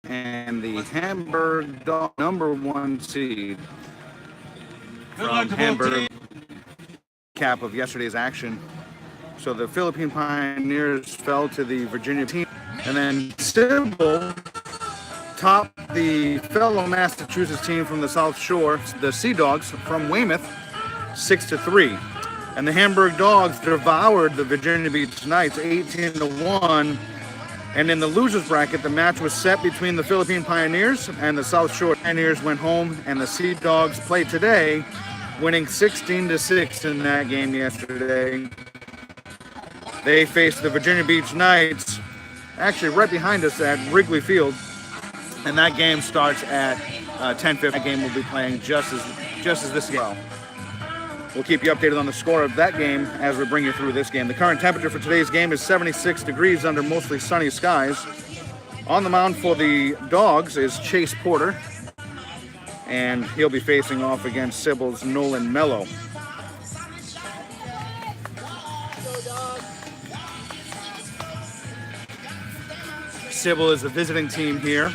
and the Hamburg Dog #1 seed from Hamburg. Cap of yesterday's action. So the Philippine Pioneers fell to the Virginia team, and then SIBL topped the fellow Massachusetts team from the South Shore, the Sea Dogs from Weymouth, 6-3. And the Hamburg Dogs devoured the Virginia Beach Knights 18-1. And in the losers bracket, the match was set between the Philippine Pioneers and the South Shore. Pioneers went home, and the Sea Dogs play today, winning 16-6 in that game yesterday. They faced the Virginia Beach Knights, actually right behind us at Wrigley Field, and that game starts at 10:50. That game will be playing just as this game. We'll keep you updated on the score of that game as we bring you through this game. The current temperature for today's game is 76 degrees under mostly sunny skies. On the mound for the Dogs is Chase Porter, and he'll be facing off against SIBL's Nolan Mello. SIBL is the visiting team here,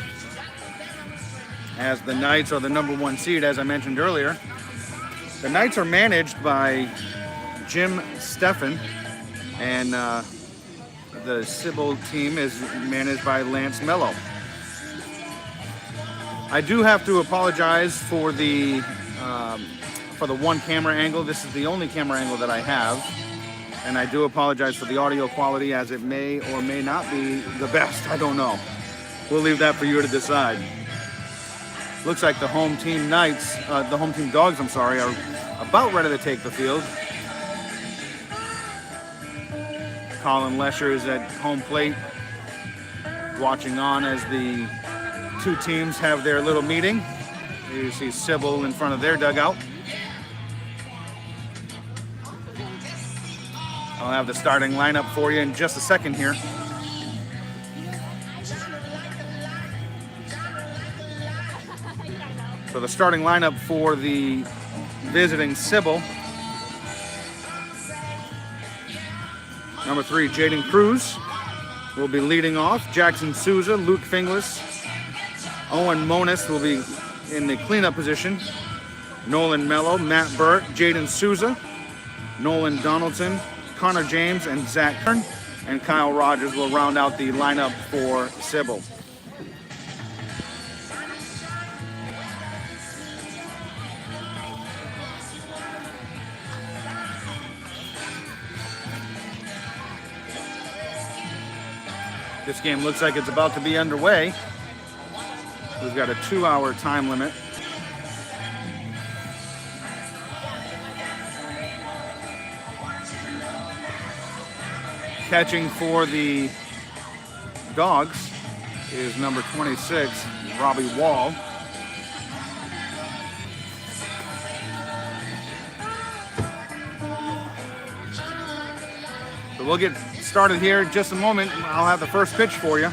as the Knights are the #1 seed, as I mentioned earlier. The Knights are managed by Jim Steffen, and the SIBL team is managed by Lance Mello. I do have to apologize for the one camera angle. This is the only camera angle that I have, and I do apologize for the audio quality, as it may or may not be the best. I don't know. We'll leave that for you to decide. Looks like the home team Knights, the home team Dogs, I'm sorry, are about ready to take the field. Colin Lesher is at home plate, watching on as the two teams have their little meeting. You see SIBL in front of their dugout. I'll have the starting lineup for you in just a second here. So the starting lineup for the visiting SIBL: number 3, Jaden Cruz will be leading off. Jackson Souza, Luke Finglas, Owen Monis will be in the cleanup position. Nolan Mello, Matt Burt, Jaden Souza, Nolan Donaldson, Connor James, and Zach Kern, and Kyle Rogers will round out the lineup for SIBL. This game looks like it's about to be underway. We've got a 2-hour time limit. Catching for the Dogs is number 26, Robbie Wall. So we'll get started here in just a moment. I'll have the first pitch for you.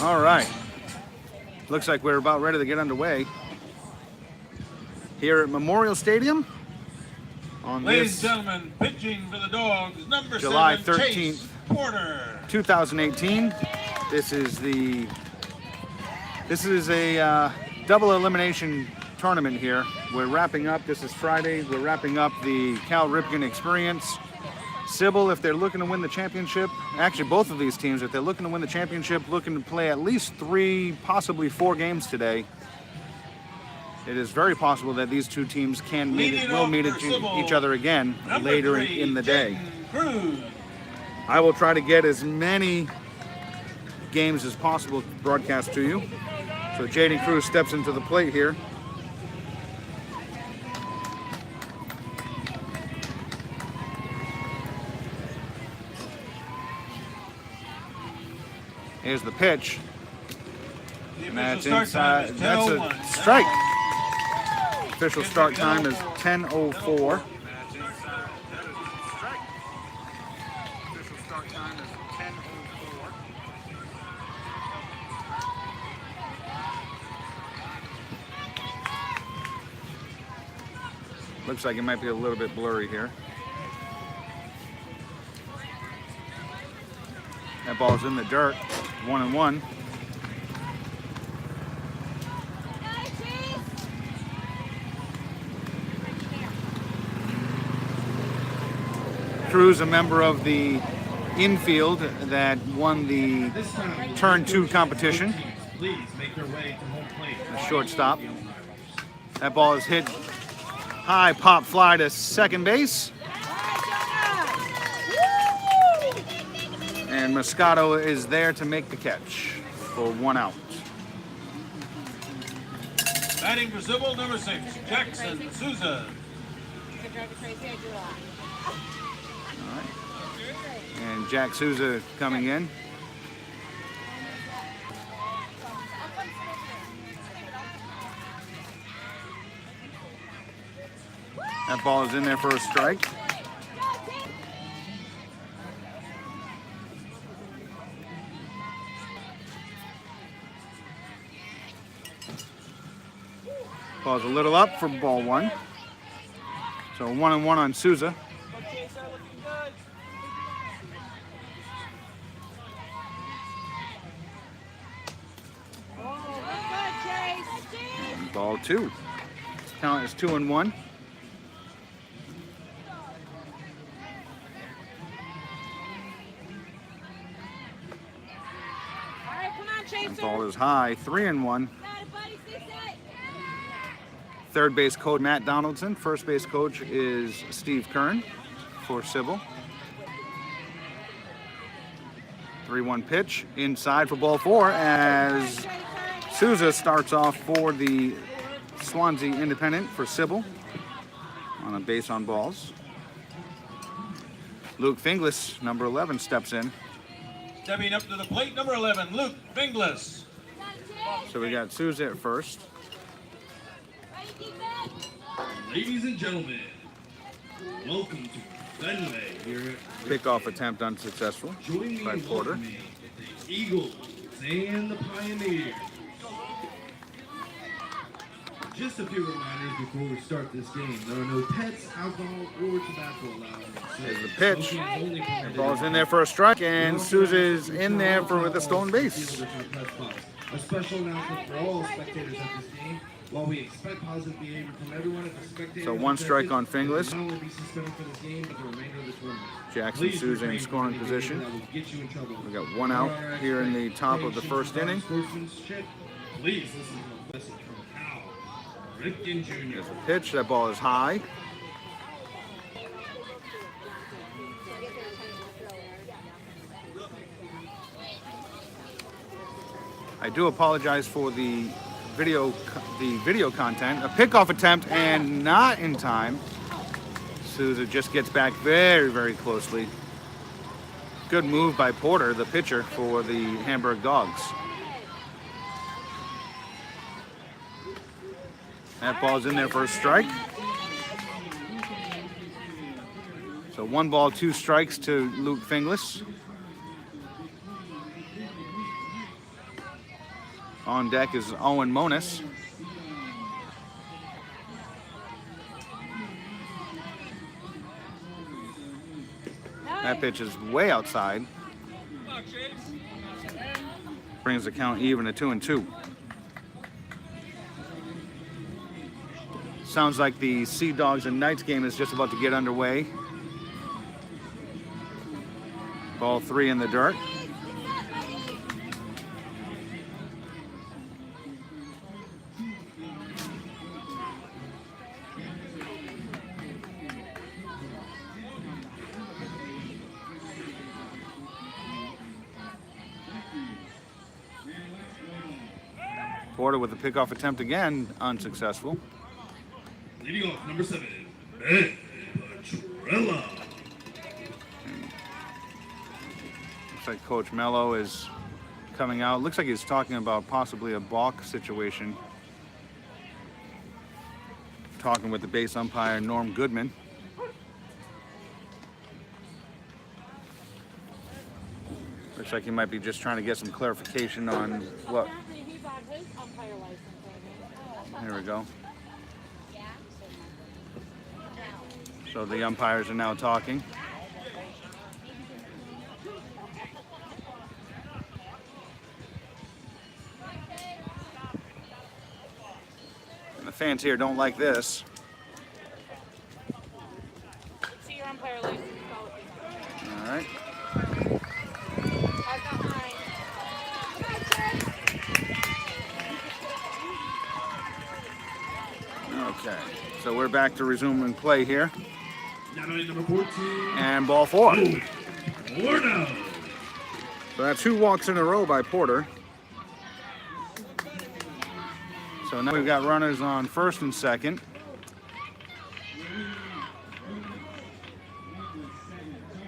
All right. Looks like we're about ready to get underway here at Memorial Stadium on Ladies and gentlemen, pitching for the Dogs, number July 7, 13th, Chase Porter. 2018. This is a double elimination tournament here. We're wrapping up. This is Friday. We're wrapping up the Cal Ripken Experience. SIBL, if they're looking to win the championship, actually both of these teams, if they're looking to win the championship, looking to play at least 3, possibly 4 games today, it is very possible that these two teams will meet each other again later in the day. I will try to get as many games as possible broadcast to you. So Jaden Cruz steps into the plate here. Here's the pitch. The And official that's start time inside. is That's a 10:01. strike. Official start time is 10:04. Official start time is 10:04. Looks like it might be a little bit blurry here. That ball's in the dirt. 1-1. Cruz, a member of the infield that won the turn 2 competition. Please make their way to home plate. The shortstop. That ball is hit high, pop fly to second base. And Moscato is there to make the catch for 1 out. Batting for SIBL, number 6, Jackson Souza. And Jack Souza coming in. That ball is in there for a strike. Ball's a little up for ball 1. So 1-1 on Souza. And ball 2. Count is 2-1. And ball is high, 3-1. Third base coach Matt Donaldson. First base coach is Steve Kern for SIBL. 3-1 pitch inside for ball 4 as Souza starts off for the Swansea Independent for SIBL on a base on balls. Luke Finglas, number 11, steps in. Stepping up to the plate, number 11, Luke Finglas. So we got Souza at first. Ladies and gentlemen, welcome to Fenway here at Pickoff attempt unsuccessful Join me by in Porter. welcoming the Eagles and the Pioneers. Just a few reminders before we start this game. There are no pets, alcohol, or tobacco allowed. There's the pitch. Smoking is only permitted. Ball's in there for a strike, and Souza's in there for with a stolen base. A special announcement for all spectators at this game. While we expect positive behavior from everyone, if the spectators So 1 strike on they will Finglas. not only be suspended for this game, but the remainder of the tournament. Jackson Please Souza in refrain from scoring any position. behavior that will get you in trouble. We got 1 out here in the top of the first inning. Sportsmanship. Please listen to a message from Hal Ripken Jr. There's the pitch. That ball is high. I do apologize for the video content. A pickoff attempt and not in time. Souza just gets back very, very closely. Good move by Porter, the pitcher for the Hamburg Dogs. That ball's in there for a strike. So 1 ball, 2 strikes to Luke Finglas. On deck is Owen Monis. That pitch is way outside. Brings the count even to 2-2. Sounds like the Sea Dogs and Knights game is just about to get underway. Ball 3 in the dirt. Porter with a pickoff attempt again, unsuccessful. Leading off, number 7, Ben Petrella. Looks like Coach Mello is coming out. Looks like he's talking about possibly a balk situation. Talking with the base umpire, Norm Goodman. Looks like he might be just trying to get some clarification on what. Here we go. So the umpires are now talking. And the fans here don't like this. See your umpire license. All right. I've got mine. Okay. So we're back to resuming play here. Now number 14. And ball 4. Porter. So that's 2 walks in a row by Porter. So now we've got runners on first and second.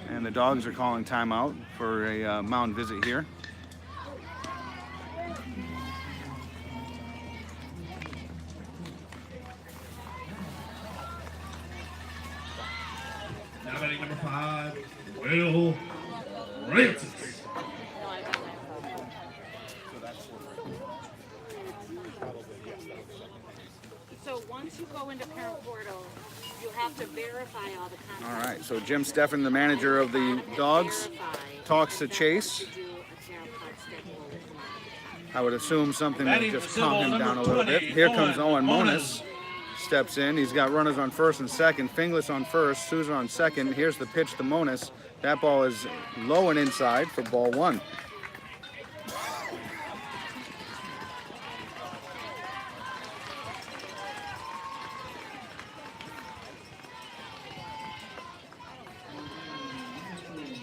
And the Dogs are calling timeout for a mound visit here. Now batting number 5, Will Francis. So once you go into parent portal, you have to verify all the contacts. All right, so Jim Steffen, the manager of the Dogs, talks to Chase. I would assume something that just calm him down a little bit. Here comes Owen Monis. Steps in. He's got runners on first and second. Finglas on first. Souza on second. Here's the pitch to Monis. That ball is low and inside for ball 1.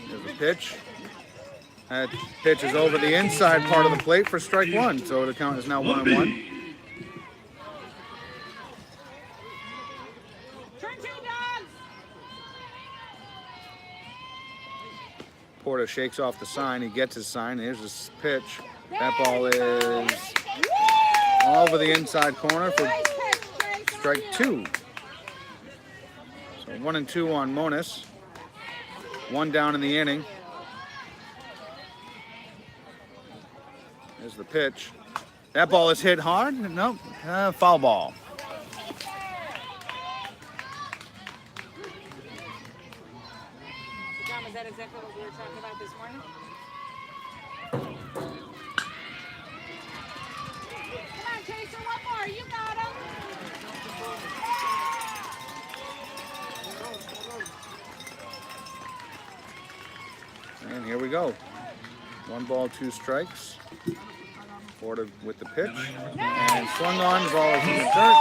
There's a pitch. That pitch is over the inside part of the plate for strike 1. So the count is now 1-1. Porter shakes off the sign. He gets his sign. Here's his pitch. That ball is all over the inside corner for strike 2. So 1-2 on Monis. 1 down in the inning. There's the pitch. That ball is hit hard. Nope. Foul ball. Is that exactly what we were talking about this morning? Come on, Chaser, one more. You got him. And here we go. 1 ball, 2 strikes. Porter with the pitch. And swung on. The ball is in the dirt.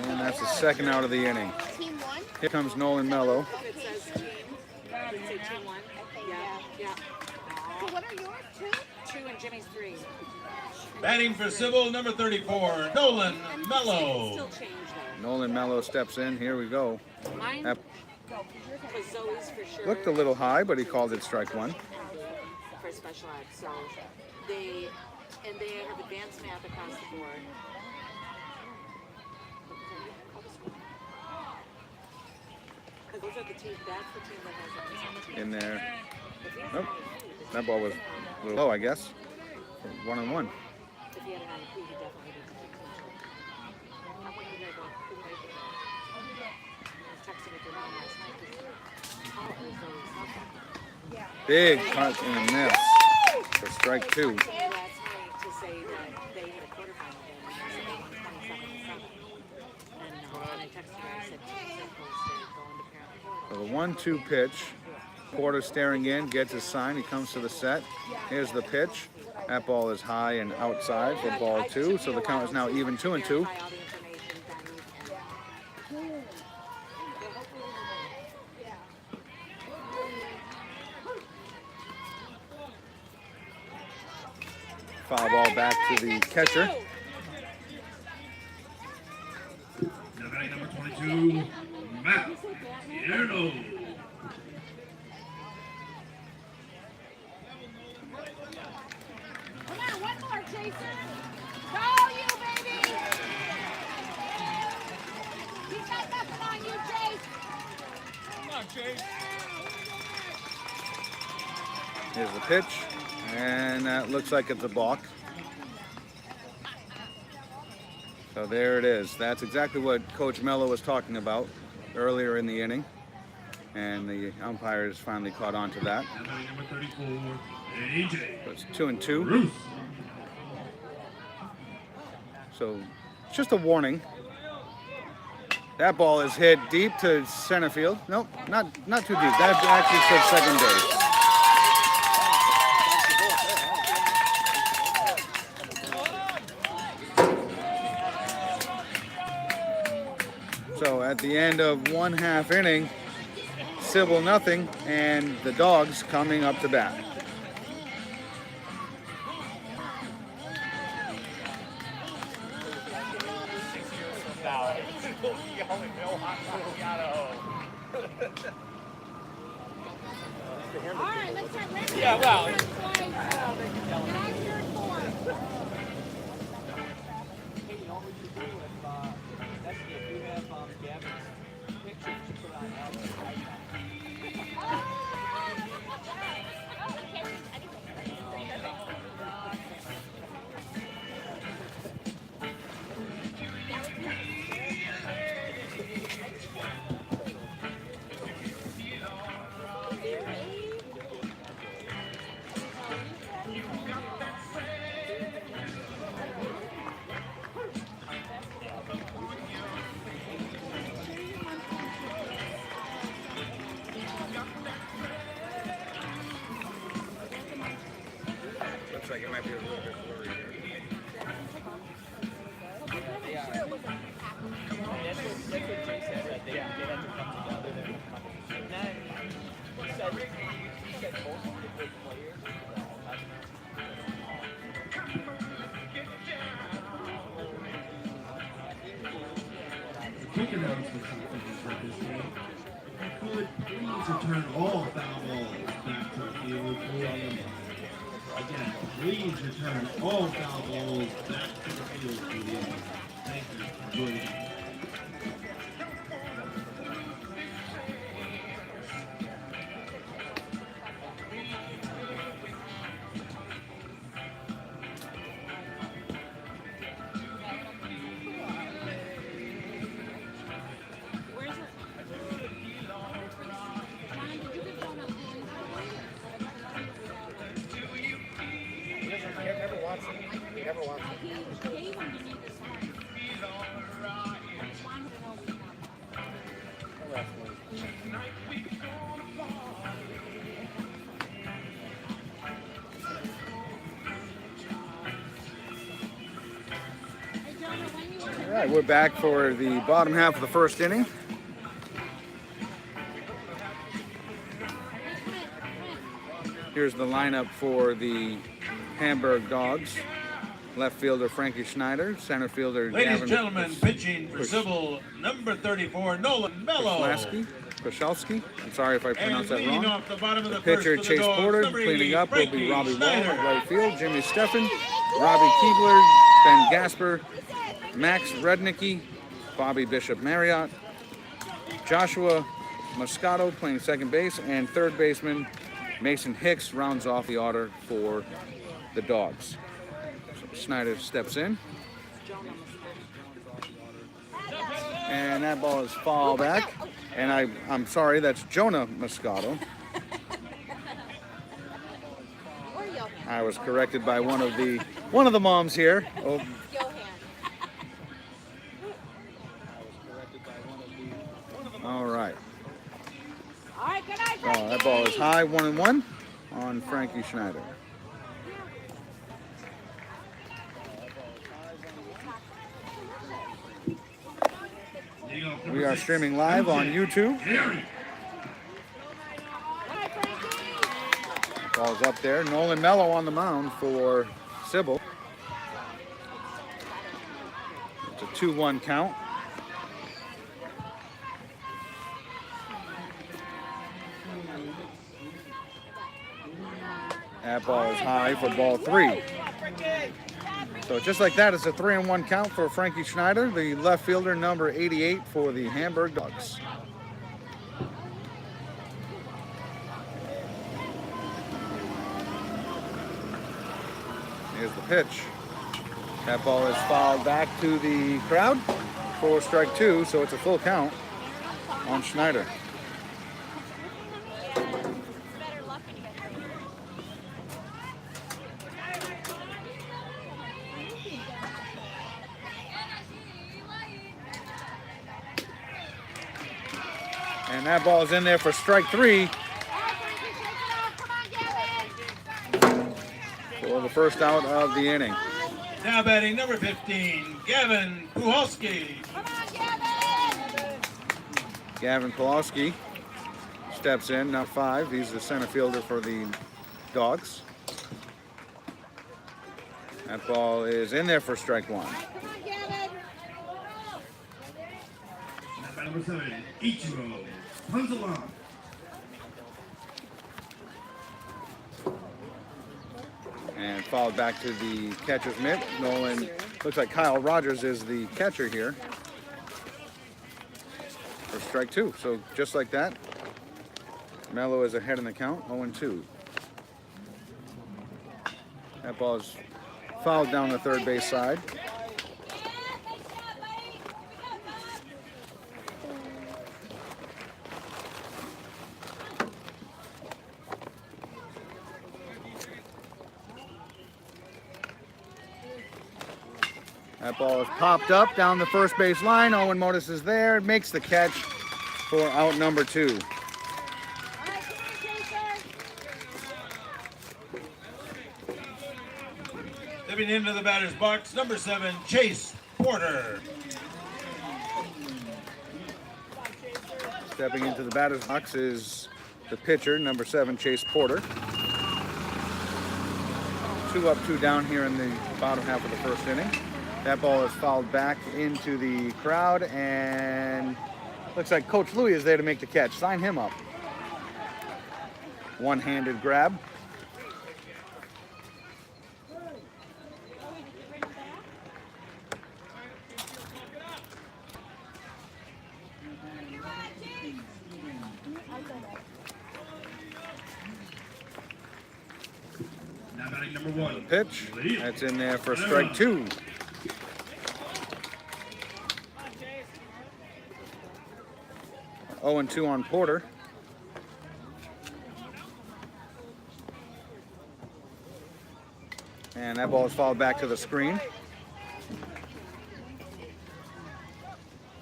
And that's the second out of the inning. Here comes Nolan Mello. It says team. It say team 1. Yeah. So what are yours, 2? 2 and Jimmy's 3. Batting for Civil, number 34, Nolan Mello. Still change though. Nolan Mello steps in. Here we go. Mine That was Zoe's for sure. looked a little high, but he called it strike 1. For special ed. So they have advanced math across the board. Those are the team. That's the team that has In there. Nope. That ball was a little low, I guess. 1-1. If he had an IEP, he definitely did. I want you guys to I was texting with your mom last night. Big cut and a miss for strike 2. Last night to say that they had a quarterfinal game and they won 27-7. And I texted her. I said, So the 1-2 pitch. Porter staring in, gets his sign. He comes to the set. Here's the pitch. That ball is high and outside for ball 2. So the count is now even 2-2. Foul ball back to the catcher. Number 22, Matt Tierno. Come on, one more, Jason. Go, you, baby. He's got nothing on you, Chase. Come on, Chase. Here's the pitch, and that looks like it's a balk. So there it is. That's exactly what Coach Mello was talking about earlier in the inning, and the umpires finally caught on to that. Number 34, AJ. So it's 2-2. Bruce. So just a warning. That ball is hit deep to center field. Nope, not too deep. That actually said second base. So at the end of 1/2 inning, SIBL nothing, and the Dogs coming up to bat. All right, let's start ready. Yeah, well. Get on your four. Looks like it might be a little bit blurry here. That's what Jay said, that they have to come together. And then he said most of the good players Quick announcement for this game. Could please return all foul balls back to the field. Again, please return all foul balls back to the field. Thank you. Enjoy the game. Where's it? Mom, did you give Jonah Never wants it. Never wants it. He gave him to me this morning. Wanted to know we Hey, Jonah, when you were All right, we're back for the bottom half of the first inning. Here's the lineup for the Hamburg Dogs. Left fielder Frankie Schneider, center fielder Ladies and Gavin gentlemen, pitching for SIBL, number 34, Nolan Mello. Koszalski. I'm sorry if I And pronounced that leading wrong. off the bottom of the Pitcher first for the Chase Dogs, Porter. number Cleaning 80, up will be Frankie Robbie Wall Schneider. at right field. Jimmy Steffen, Robbie Keebler, Ben Gasper, Max Rednicki, Bobby Bishop Marriott, Joshua Moscato playing second base, and third baseman Mason Hicks rounds off the order for the Dogs. So Schneider steps in. And that ball is foul back. And I'm sorry, that's Jonah Moscato. or Johan. I was corrected by one of the moms here. Oh, Johan. all right. All right, good night, Oh, that Frankie. ball is high, 1-1 on Frankie Schneider. We are streaming live on YouTube. Ball's up there. Nolan Mello on the mound for SIBL. It's a 2-1 count. That ball is high for ball 3. So just like that, it's a 3-1 count for Frankie Schneider, the left fielder, number 88 for the Hamburg DAWGS. Here's the pitch. That ball is fouled back to the crowd for strike 2, so it's a full count on Schneider. And that ball is in there for strike 3 for the first out of the inning. Now batting number 15, Gavin Puhalski. Gavin Puhalski steps in, now 5. He's the center fielder for the DAWGS. That ball is in there for strike 1. Number 7, Ichiro Punzalan. And fouled back to the catcher's mitt. Nolan, looks like Kyle Rogers is the catcher here for strike 2. So just like that, Mello is ahead in the count, 0-2. That ball is fouled down the third base side. That ball is popped up down the first base line. Owen Modis is there, makes the catch for out number 2. Stepping into the batter's box, number 7, Chase Porter. Stepping into the batter's box is the pitcher, number 7, Chase Porter. 2 up, 2 down here in the bottom half of the first inning. That ball is fouled back into the crowd, and looks like Coach Louie is there to make the catch. Sign him up. One-handed grab. Now batting number 1. Pitch. That's in there for strike 2. Oh, and 2 on Porter. And that ball is fouled back to the screen.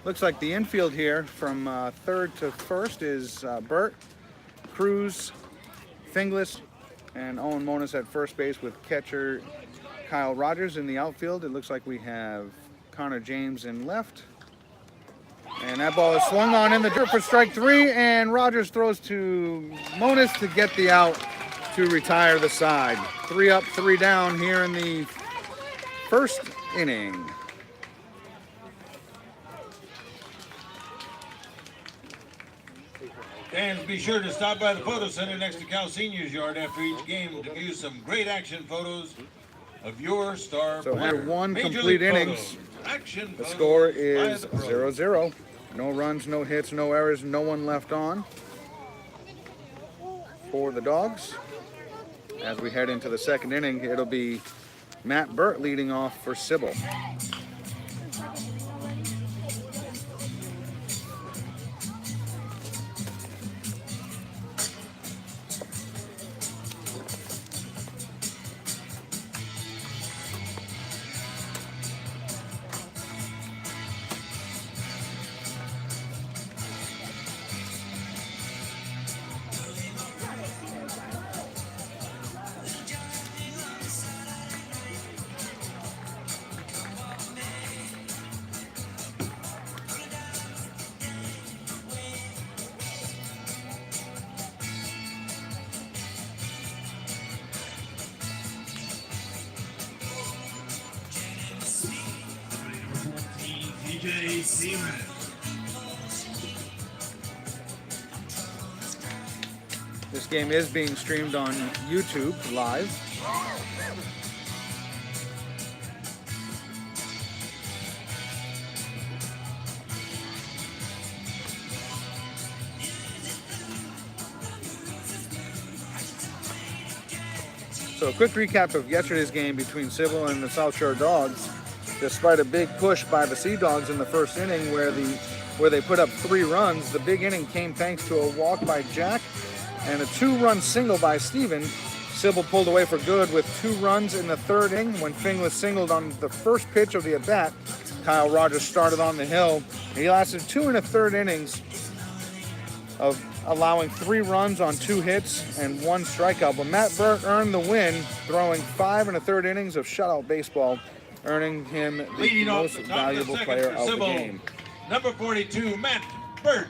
Looks like the infield here from third to first is Burt, Cruz, Finglas, and Owen Monis at first base with catcher Kyle Rogers in the outfield. It looks like we have Connor James in left. And that ball is swung on in the dirt for strike 3, and Rogers throws to Monis to get the out to retire the side. 3 up, 3 down here in the first inning. Fans, be sure to stop by the photo center next to Cal Senior's yard after each game to view some great action photos of your star So player. after 1 Major complete League innings, photos. Action the photos score by is the pros. 0-0. No runs, no hits, no errors, no one left on for the Dogs. As we head into the second inning, it'll be Matt Burt leading off for SIBL. DJ Seaman. This game is being streamed on YouTube live. So a quick recap of yesterday's game between SIBL and the South Shore Dogs. Despite a big push by the Sea Dogs in the first inning where they put up 3 runs, the big inning came thanks to a walk by Jack and a 2-run single by Steven. SIBL pulled away for good with 2 runs in the 3rd inning when Finglas singled on the first pitch of the at-bat. Kyle Rogers started on the hill. He lasted 2 1/3 innings of allowing 3 runs on 2 hits and 1 strikeout. But Matt Burt earned the win, throwing 5 1/3 innings of shutout baseball, earning him the Leading off most the top of the valuable second player for of the SIBL, game. number 42, Matt Burt.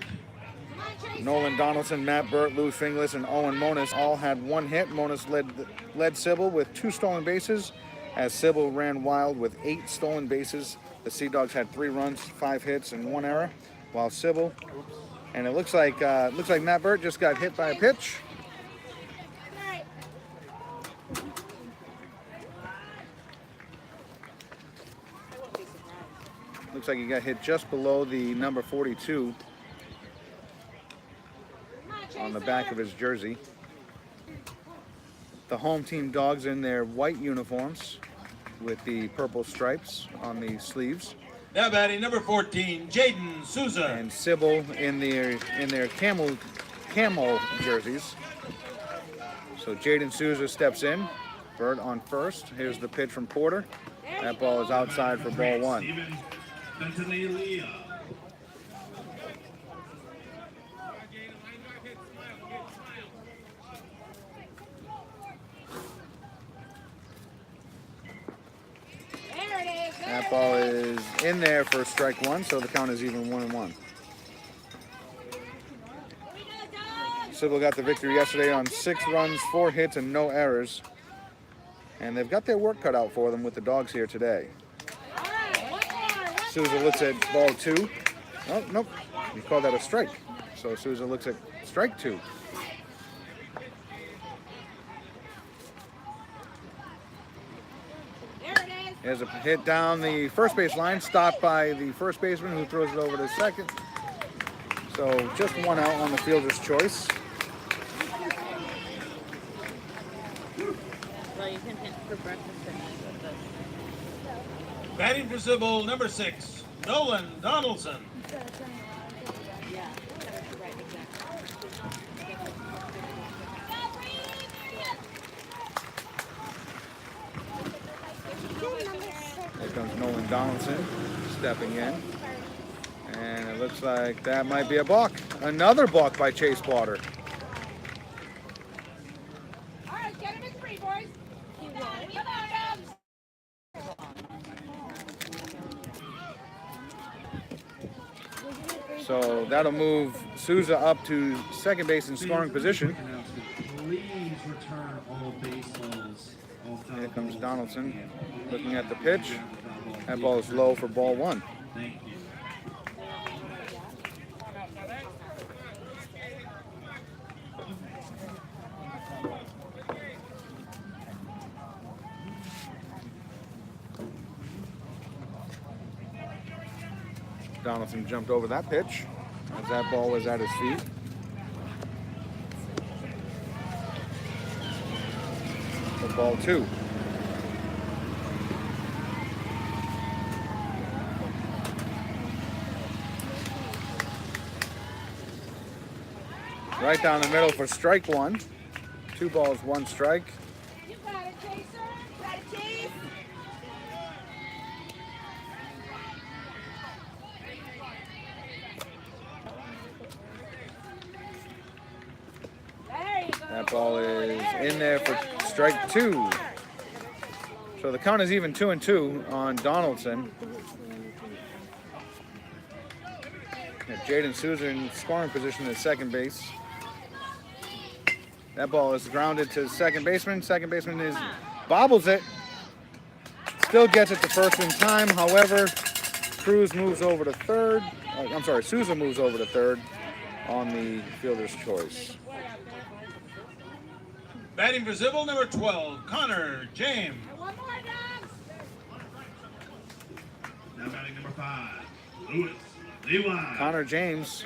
Nolan Donaldson, Matt Burt, Lou Finglas, and Owen Monis all had 1 hit. Monis led SIBL with 2 stolen bases as SIBL ran wild with 8 stolen bases. The Sea Dogs had 3 runs, 5 hits, and 1 error, while SIBL, and it looks like Matt Burt just got hit by a pitch. Looks like he got hit just below the number 42 on the back of his jersey. The home team Dogs in their white uniforms with the purple stripes on the sleeves. Now batting number 14, Jaden Souza. And SIBL in their camel jerseys. So Jaden Souza steps in. Burt on first. Here's the pitch from Porter. That ball is outside for ball 1. Steven Bentonellia. That ball is in there for strike 1, so the count is even 1-1. SIBL got the victory yesterday on 6 runs, 4 hits, and no errors. And they've got their work cut out for them with the Dogs here today. Souza looks at ball 2. Oh, nope. He called that a strike. So Souza looks at strike 2. There's a hit down the first base line, stopped by the first baseman who throws it over to second. So just 1 out on the fielder's choice. Well, you can hit for breakfast with this. Batting for SIBL, number 6, Nolan Donaldson. Yeah, right, exactly. There comes Nolan Donaldson stepping in. And it looks like that might be a balk. Another balk by Chase Blotter. All right, get him in 3, boys. Come on, Dubs. So that'll move Souza up to second base in scoring position. Please return all baseballs. All foul Here comes balls. Donaldson looking at the pitch. That ball is low for ball 1. Thank you. Donaldson jumped over that pitch as that ball was at his feet. For ball 2. Right down the middle for strike 1. 2 balls, 1 strike. You got it, Chaser. Got it, Chase. There you go. That ball is in there for strike 2. So the count is even 2-2 on Donaldson. Jaden Souza in scoring position at second base. That ball is grounded to second baseman. Second baseman bobbles it. Still gets it to first in time. However, Cruz moves over to third. I'm sorry, Souza moves over to third on the fielder's choice. Batting for SIBL, number 12, Connor James. One more, Dogs. Now batting number 5, Louis Levi. Connor James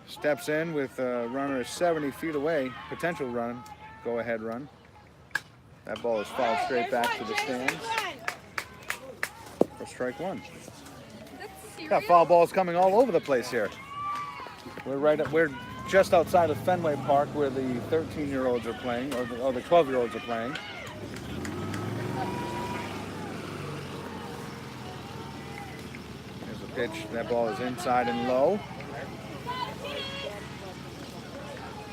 steps in with a runner 70 feet away, potential run, go-ahead run. That ball is fouled straight back to the stands for strike one. Got foul balls coming all over the place here. We're just outside of Fenway Park where the 13-year-olds are playing, or the 12-year-olds are playing. There's a pitch. That ball is inside and low.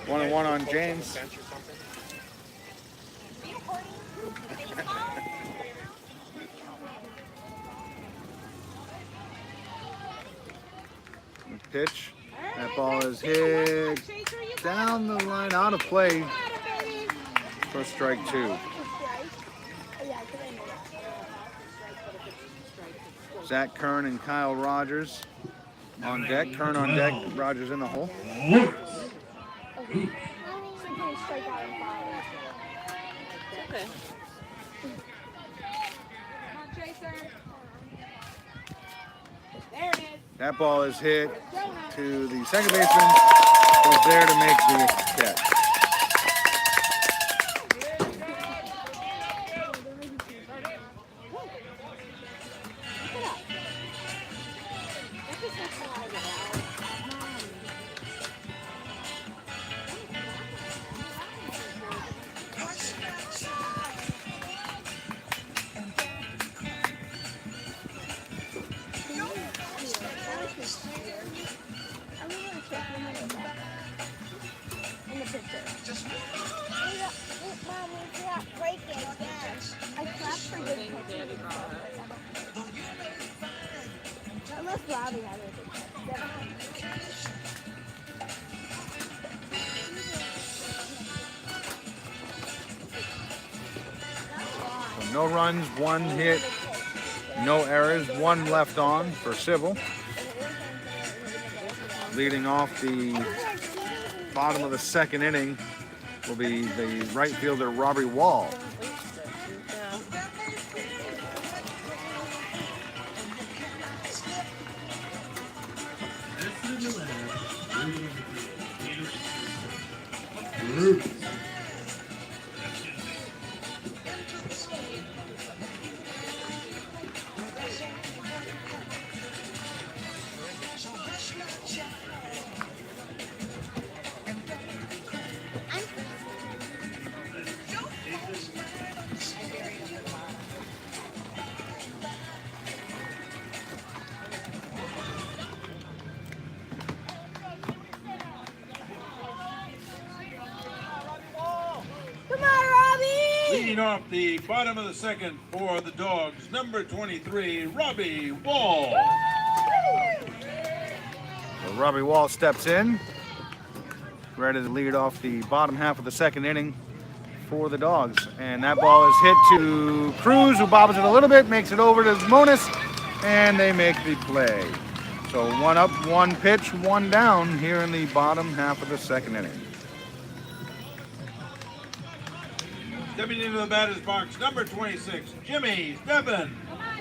1-1 on James. Pitch. That ball is hit down the line, out of play for strike two. Zach Kern and Kyle Rogers on deck. Kern on deck, Rogers in the hole. Okay. There it is. That ball is hit to the second baseman, who's there to make the catch. So no runs, one hit, no errors, one left on for SIBL. Leading off the bottom of the second inning will be the right fielder Robbie Wall. Leading off the bottom of the second for the Dogs, number 23, Robbie Wall. So Robbie Wall steps in, ready to lead off the bottom half of the second inning for the Dogs. And that ball is hit to Cruz, who bobbles it a little bit, makes it over to Monis, and they make the play. So one up, one pitch, one down here in the bottom half of the second inning. Stepping into the batter's box, number 26, Jimmy Steppen. Come on,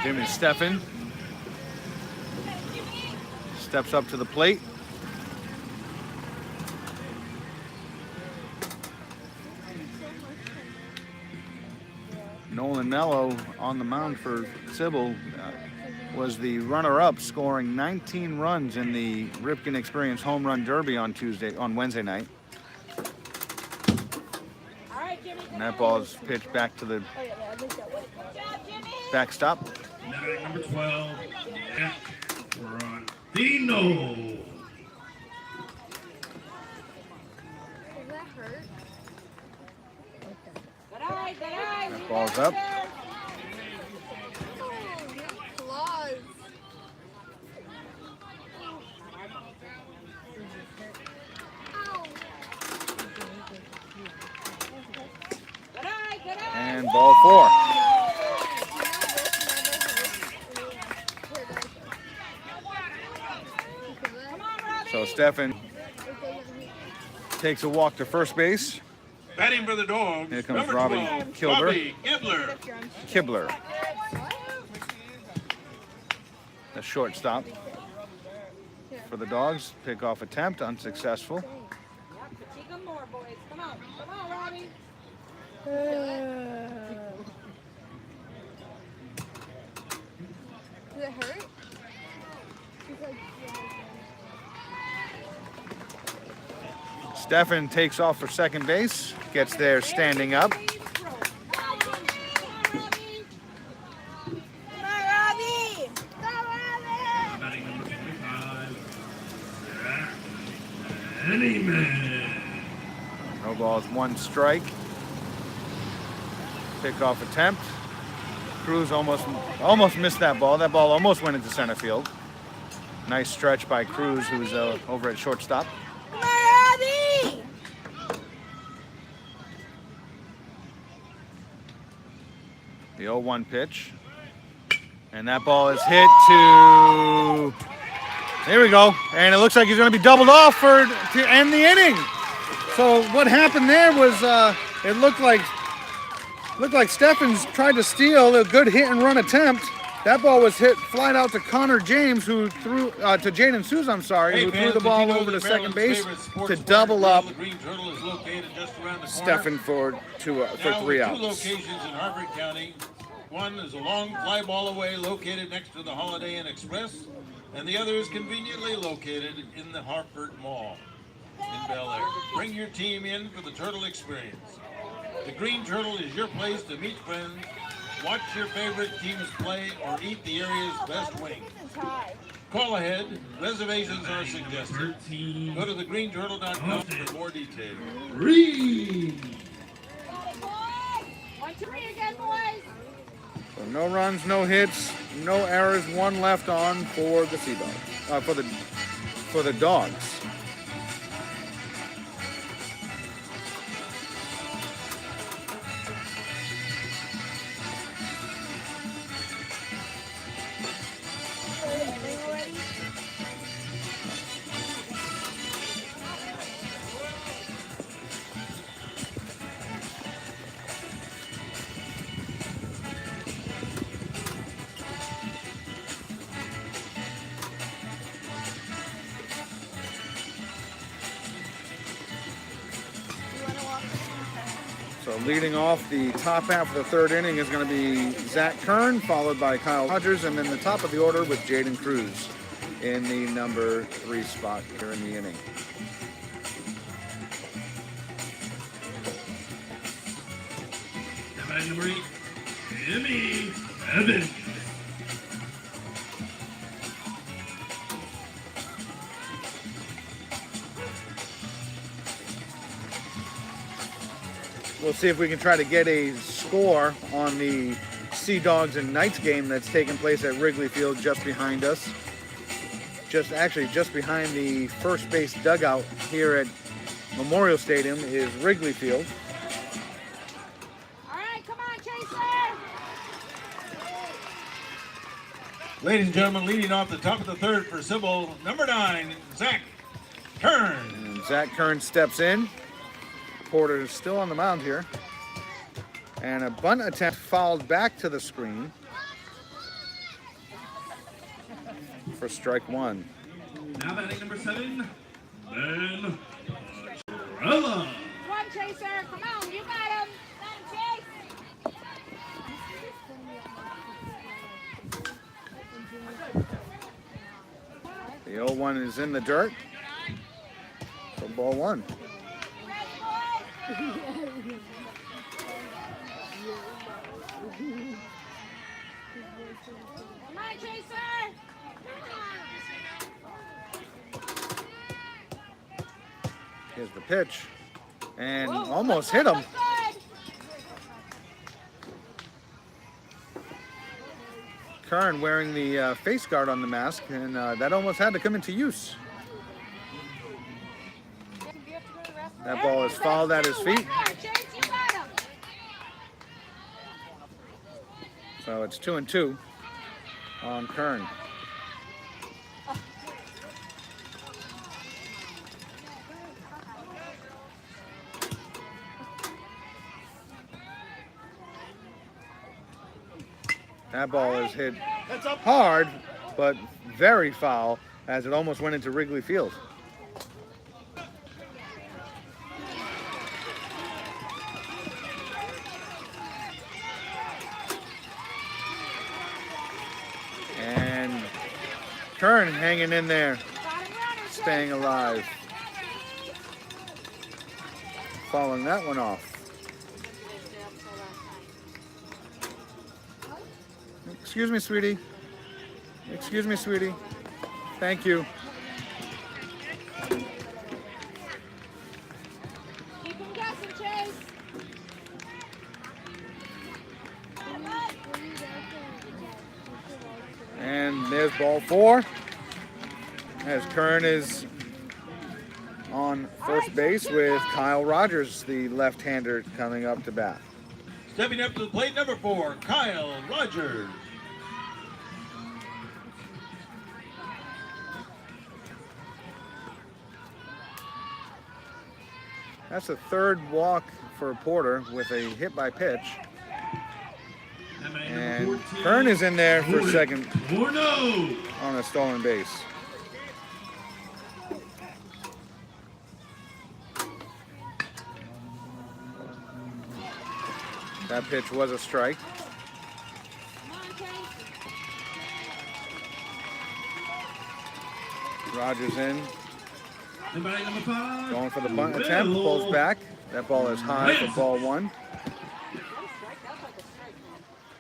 Jimmy. Jimmy Steffen steps up to the plate. Nolan Mello on the mound for SIBL was the runner-up, scoring 19 runs in the Ripken Experience Home Run Derby on Wednesday night. All right, Jimmy. And that ball is pitched back to the backstop. Number 12, Nick Rondino. Does that hurt? Good eye, good eye. That ball's up. ball 4. So Stefan takes a walk to first base. Batting for the Dogs. Here comes number Robbie 12, Kilber. Robbie Gibler. Kibler, the shortstop for the Dogs. Pickoff attempt unsuccessful. Fatigue them more, boys. Come on, Robbie. Does it hurt? Stefan takes off for second base, gets there standing up. Come on, Robbie! Go, Robbie! Batting number 25, Any man. No balls, 1 strike. Pickoff attempt. Cruz almost missed that ball. That ball almost went into center field. Nice stretch by Cruz, who's over at shortstop. Come on, Robbie! The 0-1 pitch. And that ball is hit to... There we go. And it looks like he's going to be doubled off to end the inning. So what happened there was it looked like Stefan's tried to steal a good hit and run attempt. That ball was hit flat out to Connor James, who threw to Jaden Souza, who threw the ball over to second base to double up Stefan for 3 outs. 2 locations in Harford County. One is a long fly ball away located next to the Holiday Inn Express, and the other is conveniently located in the Harford Mall in Bel Air. Bring your team in for the Turtle experience. The Green Turtle is your place to meet friends, watch your favorite teams play, or eat the area's best wings. Call ahead. Reservations are suggested. 13, Go to thegreenturtle.com for more details. Green. 1-2-3 again, boys. So no runs, no hits, no errors, 1 left on for the Sea-Dogs. For the Dogs. So leading off the top half of the 3rd inning is going to be Zach Kern, followed by Kyle Rogers, and then the top of the order with Jaden Cruz in the number 3 spot here in the inning. Batting number 8, Jimmy Evans. We'll see if we can try to get a score on the Sea Dogs and Knights game that's taking place at Wrigley Field just behind us. Just behind the first base dugout here at Memorial Stadium is Wrigley Field. All right, come on, Chaser. Ladies and gentlemen, leading off the top of the 3rd for SIBL, number 9, Zach Kern. And Zach Kern steps in. Porter is still on the mound here. And a bunt attempt fouled back to the screen for strike 1. Now batting number 7, Ben Pastrella. Come on, Chaser. Come on, you got him. Come on, Chase. The 0-1 is in the dirt. So ball 1. Come on, Chaser. Here's the pitch. And almost hit him. Kern wearing the face guard on the mask, and that almost had to come into use. That ball is fouled at his feet. Chase, you got him. So it's 2-2 on Kern. That ball is hit hard, but very foul as it almost went into Wrigley Field. And Kern hanging in there, staying alive. Following that one off. Excuse me, sweetie. Excuse me, sweetie. Thank you. Keep him guessing, Chase. And there's ball 4. As Kern is on first base with Kyle Rogers, the left-hander, coming up to bat. Stepping up to the plate, number 4, Kyle Rogers. That's the third walk for Porter with a hit by pitch. And Kern is in there for second on a stolen base. That pitch was a strike. Rogers in. Going for the bunt attempt, pulls back. That ball is high for ball 1.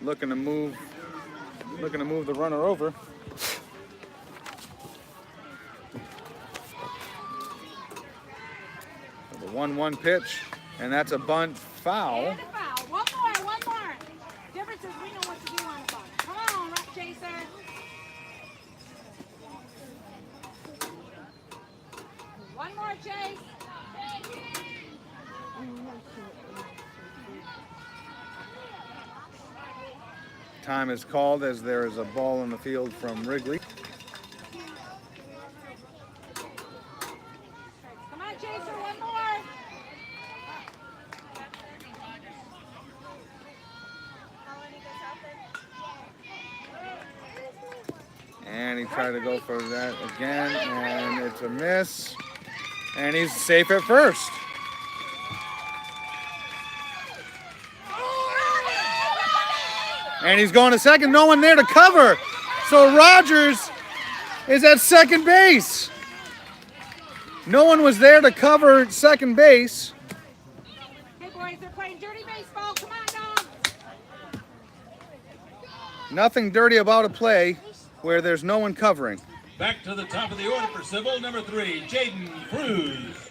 Looking to move the runner over. The 1-1 pitch, and that's a bunt foul. And a foul. One more. Difference is we know what to do on the bunt. Come on, Rock Chaser. One more, Chase. Time is called as there is a ball in the field from Wrigley. Come on, Chaser, one more. And he tried to go for that again, and it's a miss. And he's safe at first. And he's going to second, no one there to cover. So Rogers is at second base. No one was there to cover second base. Hey, boys, they're playing dirty baseball. Come on, dogs. Nothing dirty about a play where there's no one covering. Back to the top of the order for SIBL, number 3, Jaden Cruz.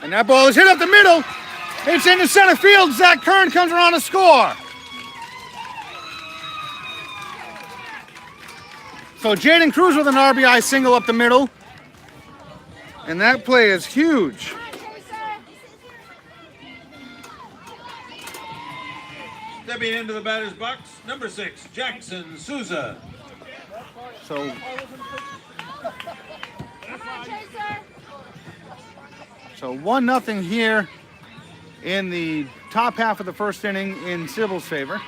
And that ball is hit up the middle. It's into center field. Zach Kern comes around to score. So Jaden Cruz with an RBI single up the middle. And that play is huge. Come on, Chaser. Stepping into the batter's box, number 6, Jackson Souza. So Come on, Chaser. 1-0 here in the top half of the first inning in SIBL's favor.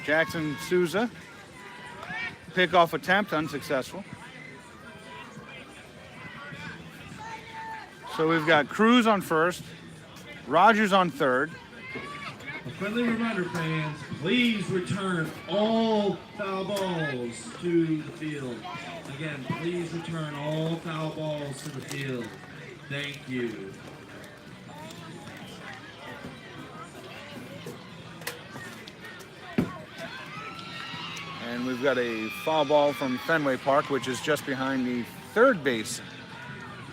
Jackson Souza, pickoff attempt unsuccessful. So we've got Cruz on first, Rogers on third. A friendly reminder, fans, please return all foul balls to the field. Again, please return all foul balls to the field. Thank you. And we've got a foul ball from Fenway Park, which is just behind the third base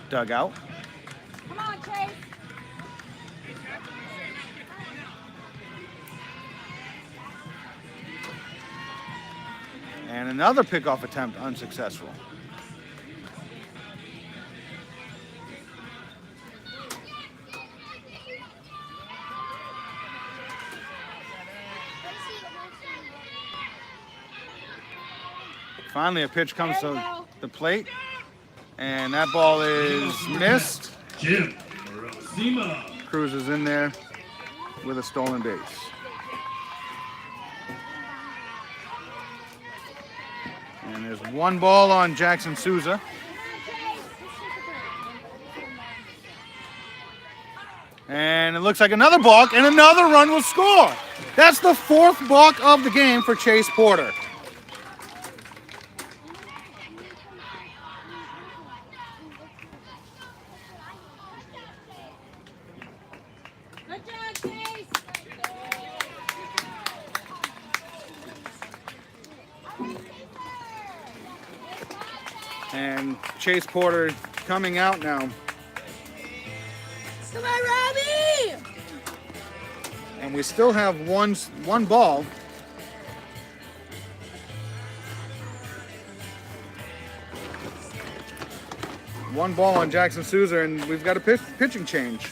dugout. Come on, Chase. And another pickoff attempt unsuccessful. Finally, a pitch comes to the plate, and that ball is missed. Jim Rosima. Cruz is in there with a stolen base. And there's one ball on Jackson Souza. And it looks like another balk, and another run will score. That's the fourth balk of the game for Chase Porter. Good job, Chase. And Chase Porter coming out now. Come on, Robbie! And we still have one ball. One ball on Jackson Souza, and we've got a pitching change.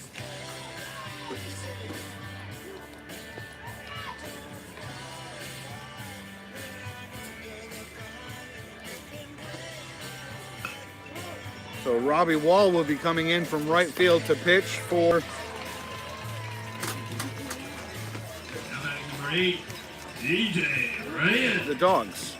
So Robbie Wall will be coming in from right field to pitch for Number 8, DJ Reyes. the Dogs.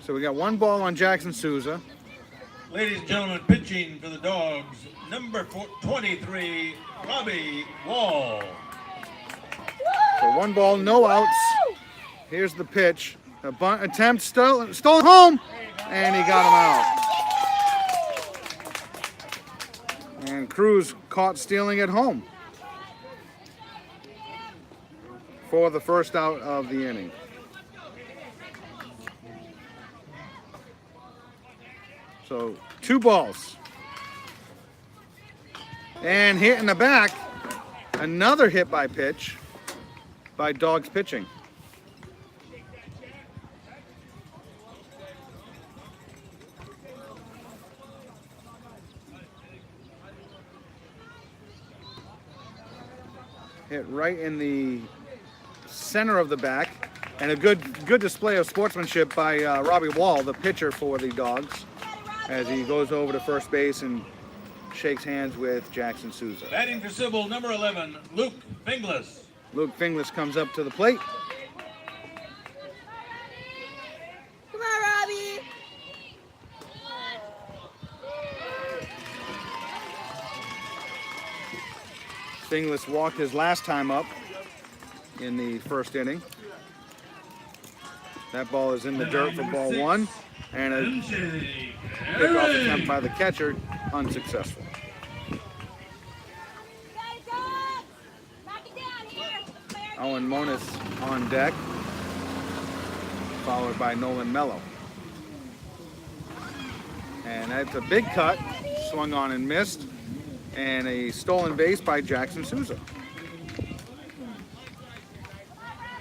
So we got one ball on Jackson Souza. Ladies and gentlemen, pitching for the Dogs, number 23, Robbie Wall. So one ball, no outs. Here's the pitch. A bunt attempt, stolen home, and he got him out. And Cruz caught stealing at home for the first out of the inning. So 2 balls. And hit in the back, another hit by pitch by Dogs pitching. Hit right in the center of the back, and a good display of sportsmanship by Robbie Wall, the pitcher for the Dogs, as he goes over to first base and shakes hands with Jackson Souza. Batting for SIBL, number 11, Luke Finglas. Luke Finglas comes up to the plate. Come on, Robbie! Finglas walked his last time up in the first inning. That ball is in the dirt for ball 1, and a pickoff attempt by the catcher unsuccessful. Owen Monis on deck, followed by Nolan Mello. And that's a big cut, swung on and missed, and a stolen base by Jackson Souza.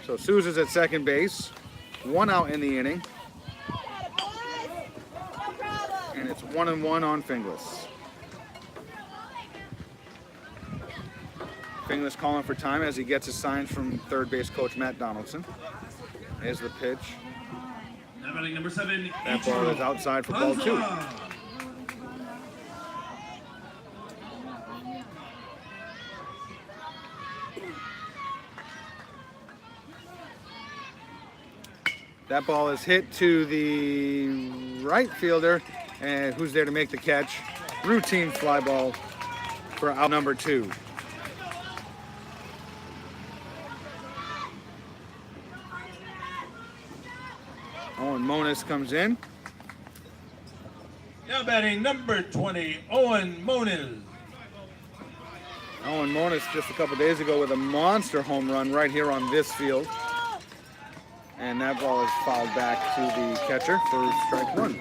So Souza's at second base, 1 out in the inning, and it's 1-1 on Finglas. Finglas calling for time as he gets his signs from third base coach Matt Donaldson. There's the pitch. Now batting number 7, That ball is outside for ball 2. That ball is hit to the right fielder, and who's there to make the catch? routine fly ball for out number 2. Owen Monis comes in. Now batting number 20, Owen Moniz. Owen Monis just a couple days ago with a monster home run right here on this field. And that ball is fouled back to the catcher for strike 1.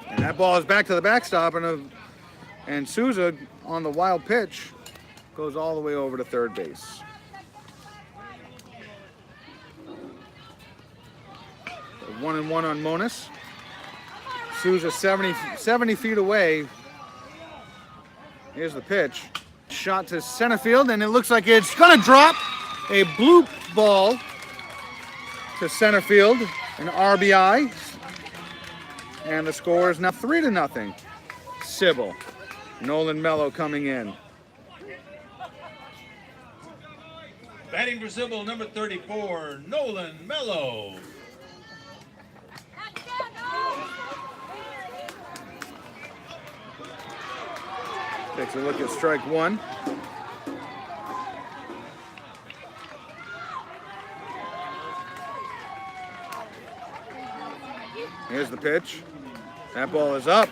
And that ball is back to the backstop, and Souza on the wild pitch goes all the way over to third base. So 1-1 on Monis. Souza 70 feet away. Here's the pitch. Shot to center field, and it looks like it's gonna drop. A bloop ball to center field, an RBI. And the score is now 3-0. SIBL. Nolan Mello coming in. Batting for SIBL, number 34, Nolan Mello. Takes a look at strike 1. Here's the pitch. That ball is up.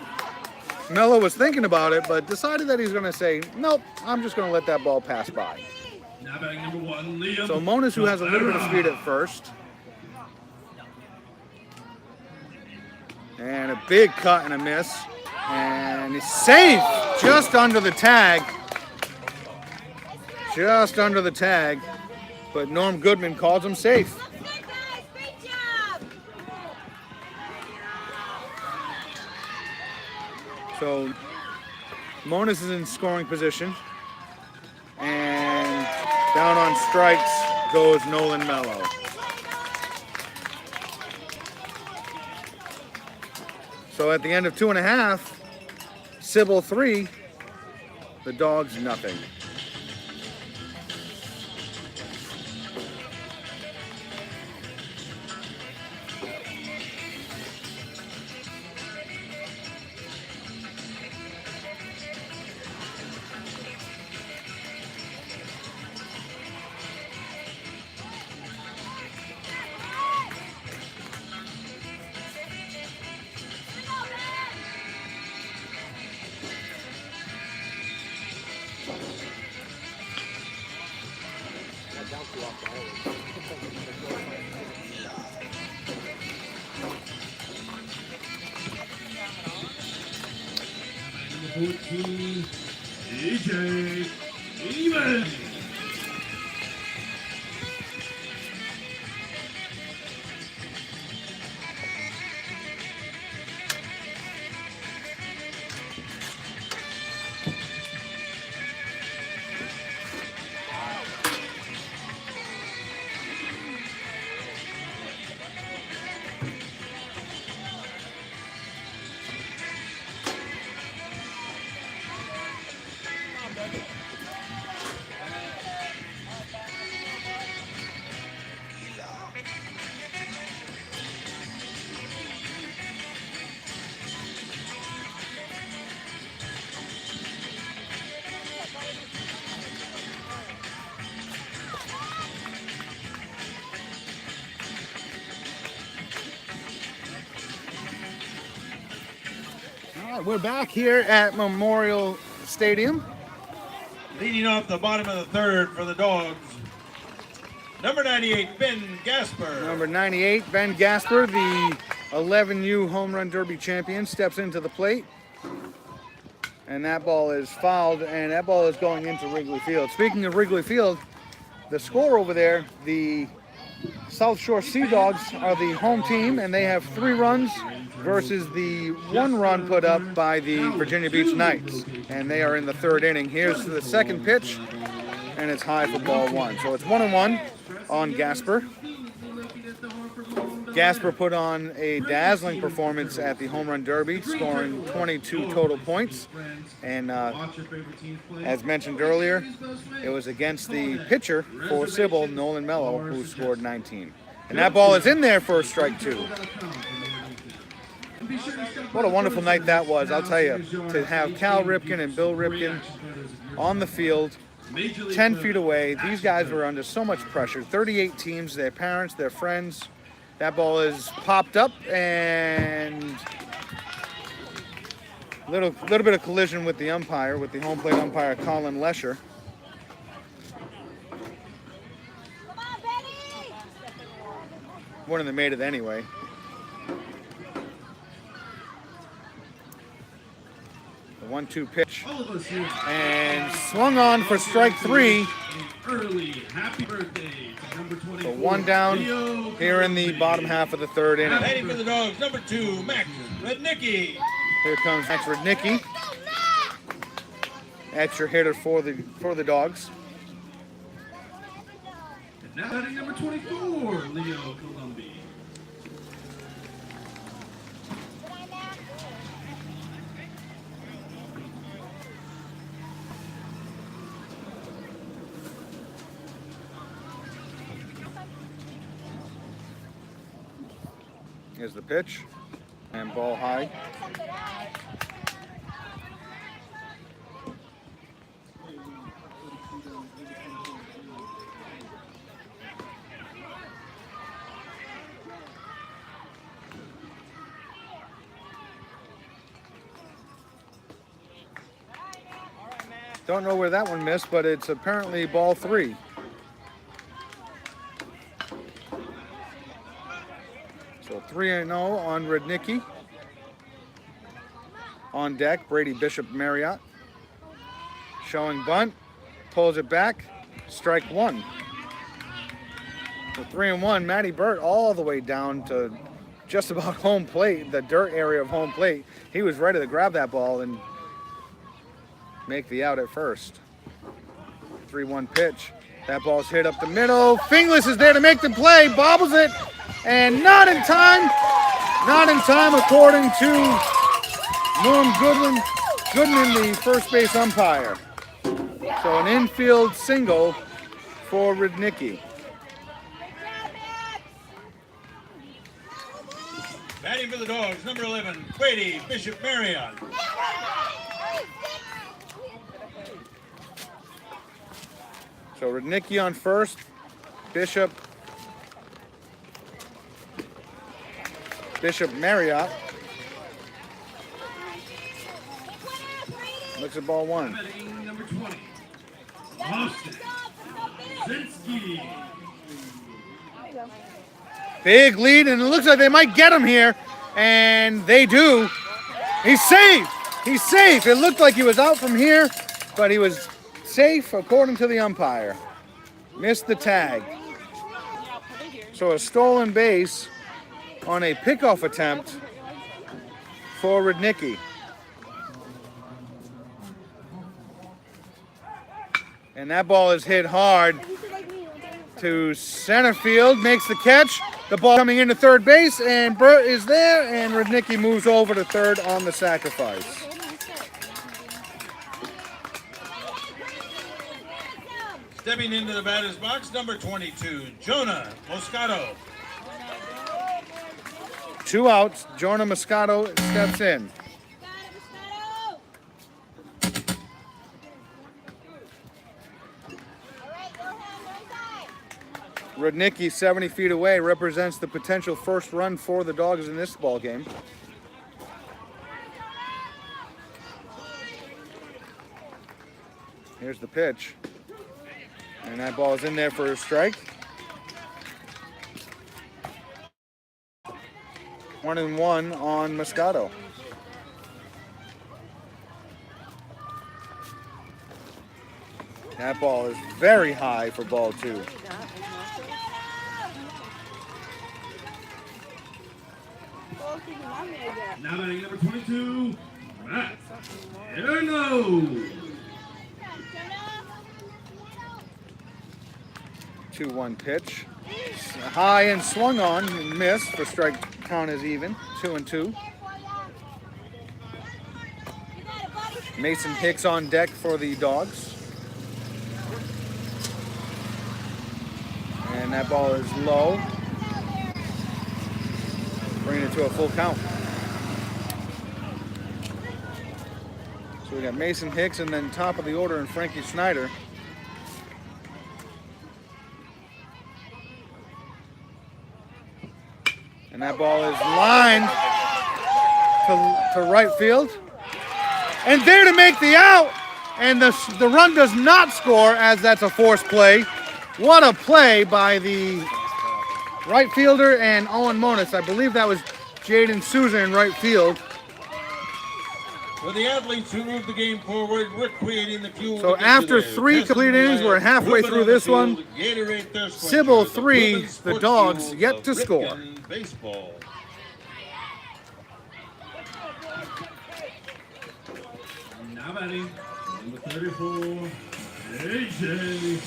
Mello was thinking about it, but decided that he's going to say, nope, I'm just going to let that ball pass by. Now batting number 1, Liam. So Monis, who has a little bit of speed at first. And a big cut and a miss. And he's safe just under the tag. Just under the tag. But Norm Goodman calls him safe. So Monis is in scoring position. And down on strikes goes Nolan Mello. So at the end of 2.5, SIBL 3, the Dogs nothing. Number 14, DJ Even. All right, we're back here at Memorial Stadium. Leading off the bottom of the third for the Dogs, number 98, Ben Gasper. Number 98, Ben Gasper, the 11U Home Run Derby champion, steps into the plate. And that ball is fouled, and that ball is going into Wrigley Field. Speaking of Wrigley Field, the score over there, the South Shore Sea Dogs are the home team, and they have 3 runs versus the 1 run put up by the Virginia Beach Knights. And they are in the 3rd inning. Here's the second pitch, and it's high for ball 1. So it's 1-1 on Gasper. Gasper put on a dazzling performance at the Home Run Derby, scoring 22 total points. And as mentioned earlier, it was against the pitcher for SIBL, Nolan Mello, who scored 19. And that ball is in there for a strike 2. What a wonderful night that was, I'll tell you. To have Cal Ripken and Bill Ripken on the field, 10 feet away. These guys were under so much pressure. 38 teams, their parents, their friends. That ball is popped up and little bit of collision with the umpire, with the home plate umpire, Colin Lesher. Wouldn't have made it anyway. The 1-2 pitch and swung on for strike 3. Early happy birthday to number 24. So 1 down here in the bottom half of the 3rd inning. Heading for the Dogs, number 2, Max Rednicki. Here comes Max Rednicki, extra hitter for the Dogs. And now batting number 24, Leo Colombi. Here's the pitch, and ball high. Don't know where that one missed, but it's apparently ball 3. So 3-0 on Rednicki. On deck, Brady Bishop Marriott. Showing bunt, pulls it back, strike 1. So 3-1, Matty Burt all the way down to just about home plate, the dirt area of home plate. He was ready to grab that ball and make the out at first. 3-1 pitch. That ball's hit up the middle. Finglas is there to make the play, bobbles it, and not in time. Not in time according to Norm Goodman, the first base umpire. So an infield single for Rednicki. Batting for the Dogs, number 11, Brady Bishop Marriott. So Rednicki on first, Bishop Marriott. Looks at ball 1. Batting number 20, Austin Zinski. Big lead, and it looks like they might get him here, and they do. He's safe. He's safe. It looked like he was out from here, but he was safe according to the umpire. Missed the tag. So a stolen base on a pickoff attempt for Rednicki. And that ball is hit hard to center field, makes the catch. The ball coming into third base, and Burt is there, and Rednicki moves over to third on the sacrifice. Stepping into the batter's box, number 22, Jonah Moscato. 2 outs, Jonah Moscato steps in. Rednicki, 70 feet away, represents the potential first run for the Dogs in this ball game. Here's the pitch. And that ball is in there for a strike. 1-1 on Moscato. That ball is very high for ball 2. Now batting number 22, Matt Erno. 2-1 pitch. High and swung on and missed for strike count is even, 2-2. Mason Hicks on deck for the Dogs. And that ball is low. Bringing it to a full count. So we got Mason Hicks and then top of the order and Frankie Snyder. And that ball is lined to right field. And there to make the out. And the run does not score as that's a forced play. What a play by the right fielder and Owen Monis. I believe that was Jaden Souza in right field. For the athletes who move the game forward, we're creating the fuel. So after 3 complete innings, we're halfway through this one. SIBL 3, the Dogs yet to score. Baseball. Now batting, number 34, AJ.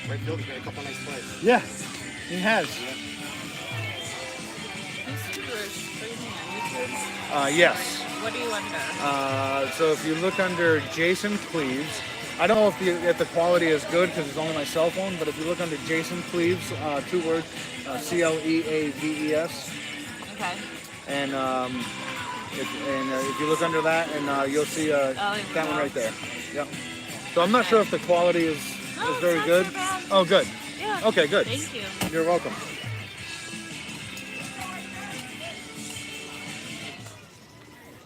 Right fielder's made a couple nice plays. Yeah, he has. Yes. What do you under? So if you look under Jason Cleves, I don't know if the quality is good because it's only my cell phone, but if you look under Jason Cleves, 2 words, Cleaves. Okay. And if you look under that, and you'll see that one right there. Yep. So I'm not sure if the quality is very good. Oh, good. Yeah. Okay, good. Thank you. You're welcome.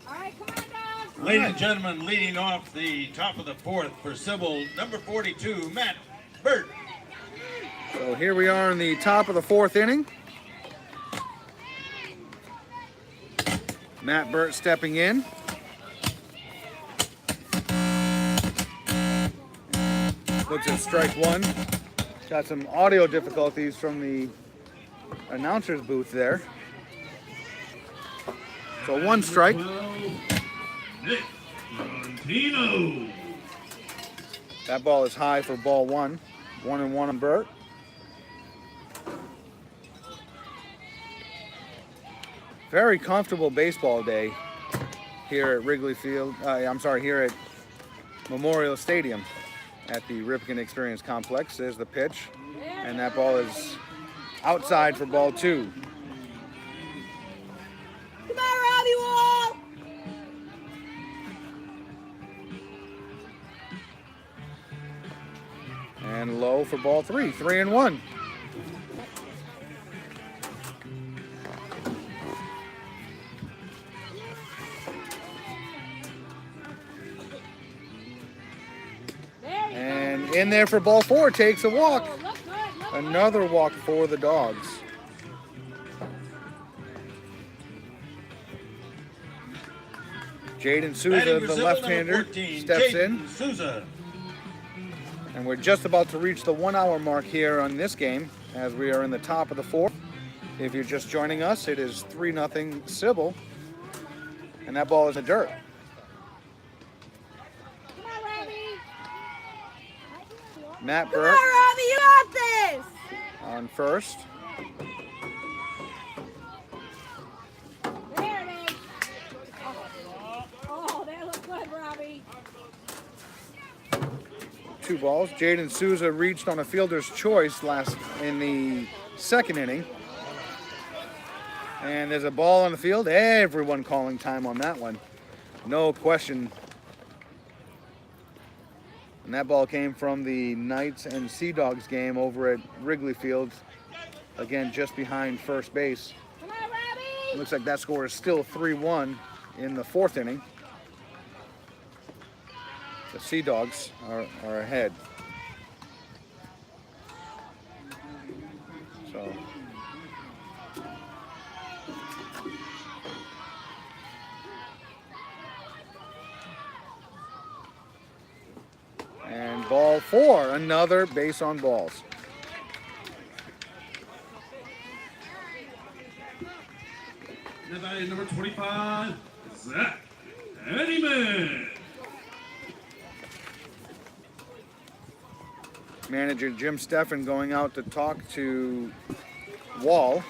All right, come on, Dogs. Ladies and gentlemen, leading off the top of the 4th for SIBL, number 42, Matt Burt. So here we are in the top of the 4th inning. Matt Burt stepping in. Looks at strike 1. Got some audio difficulties from the announcer's booth there. So 1 strike. Nick Montino. That ball is high for ball 1. 1-1 on Burt. Very comfortable baseball day here at Wrigley Field. Here at Memorial Stadium at the Ripken Experience Complex. There's the pitch, and that ball is outside for ball 2. Come on, Robbie Wall! And low for ball 3. 3-1. And in there for ball 4, takes a walk. Another walk for the Dogs. Jaden Souza, the left-hander, steps in. Souza. And we're just about to reach the 1 hour mark here on this game as we are in the top of the 4th. If you're just joining us, it is 3-0 SIBL. And that ball is in the dirt. Come on, Robbie. Matt Come Burt on, Robbie, you got this! on first. There it is. Oh, that looks good, Robbie. 2 balls. Jaden Souza reached on a fielder's choice in the 2nd inning. And there's a ball on the field. Everyone calling time on that one. No question. And that ball came from the Knights and Sea Dogs game over at Wrigley Field. Again, just behind first base. Come on, Robbie. Looks like that score is still 3-1 in the 4th inning. The Sea Dogs are ahead. So 4. Another base on balls. Now batting number 25, Zach Eddieman. Manager Jim Steffen going out to talk to Wall.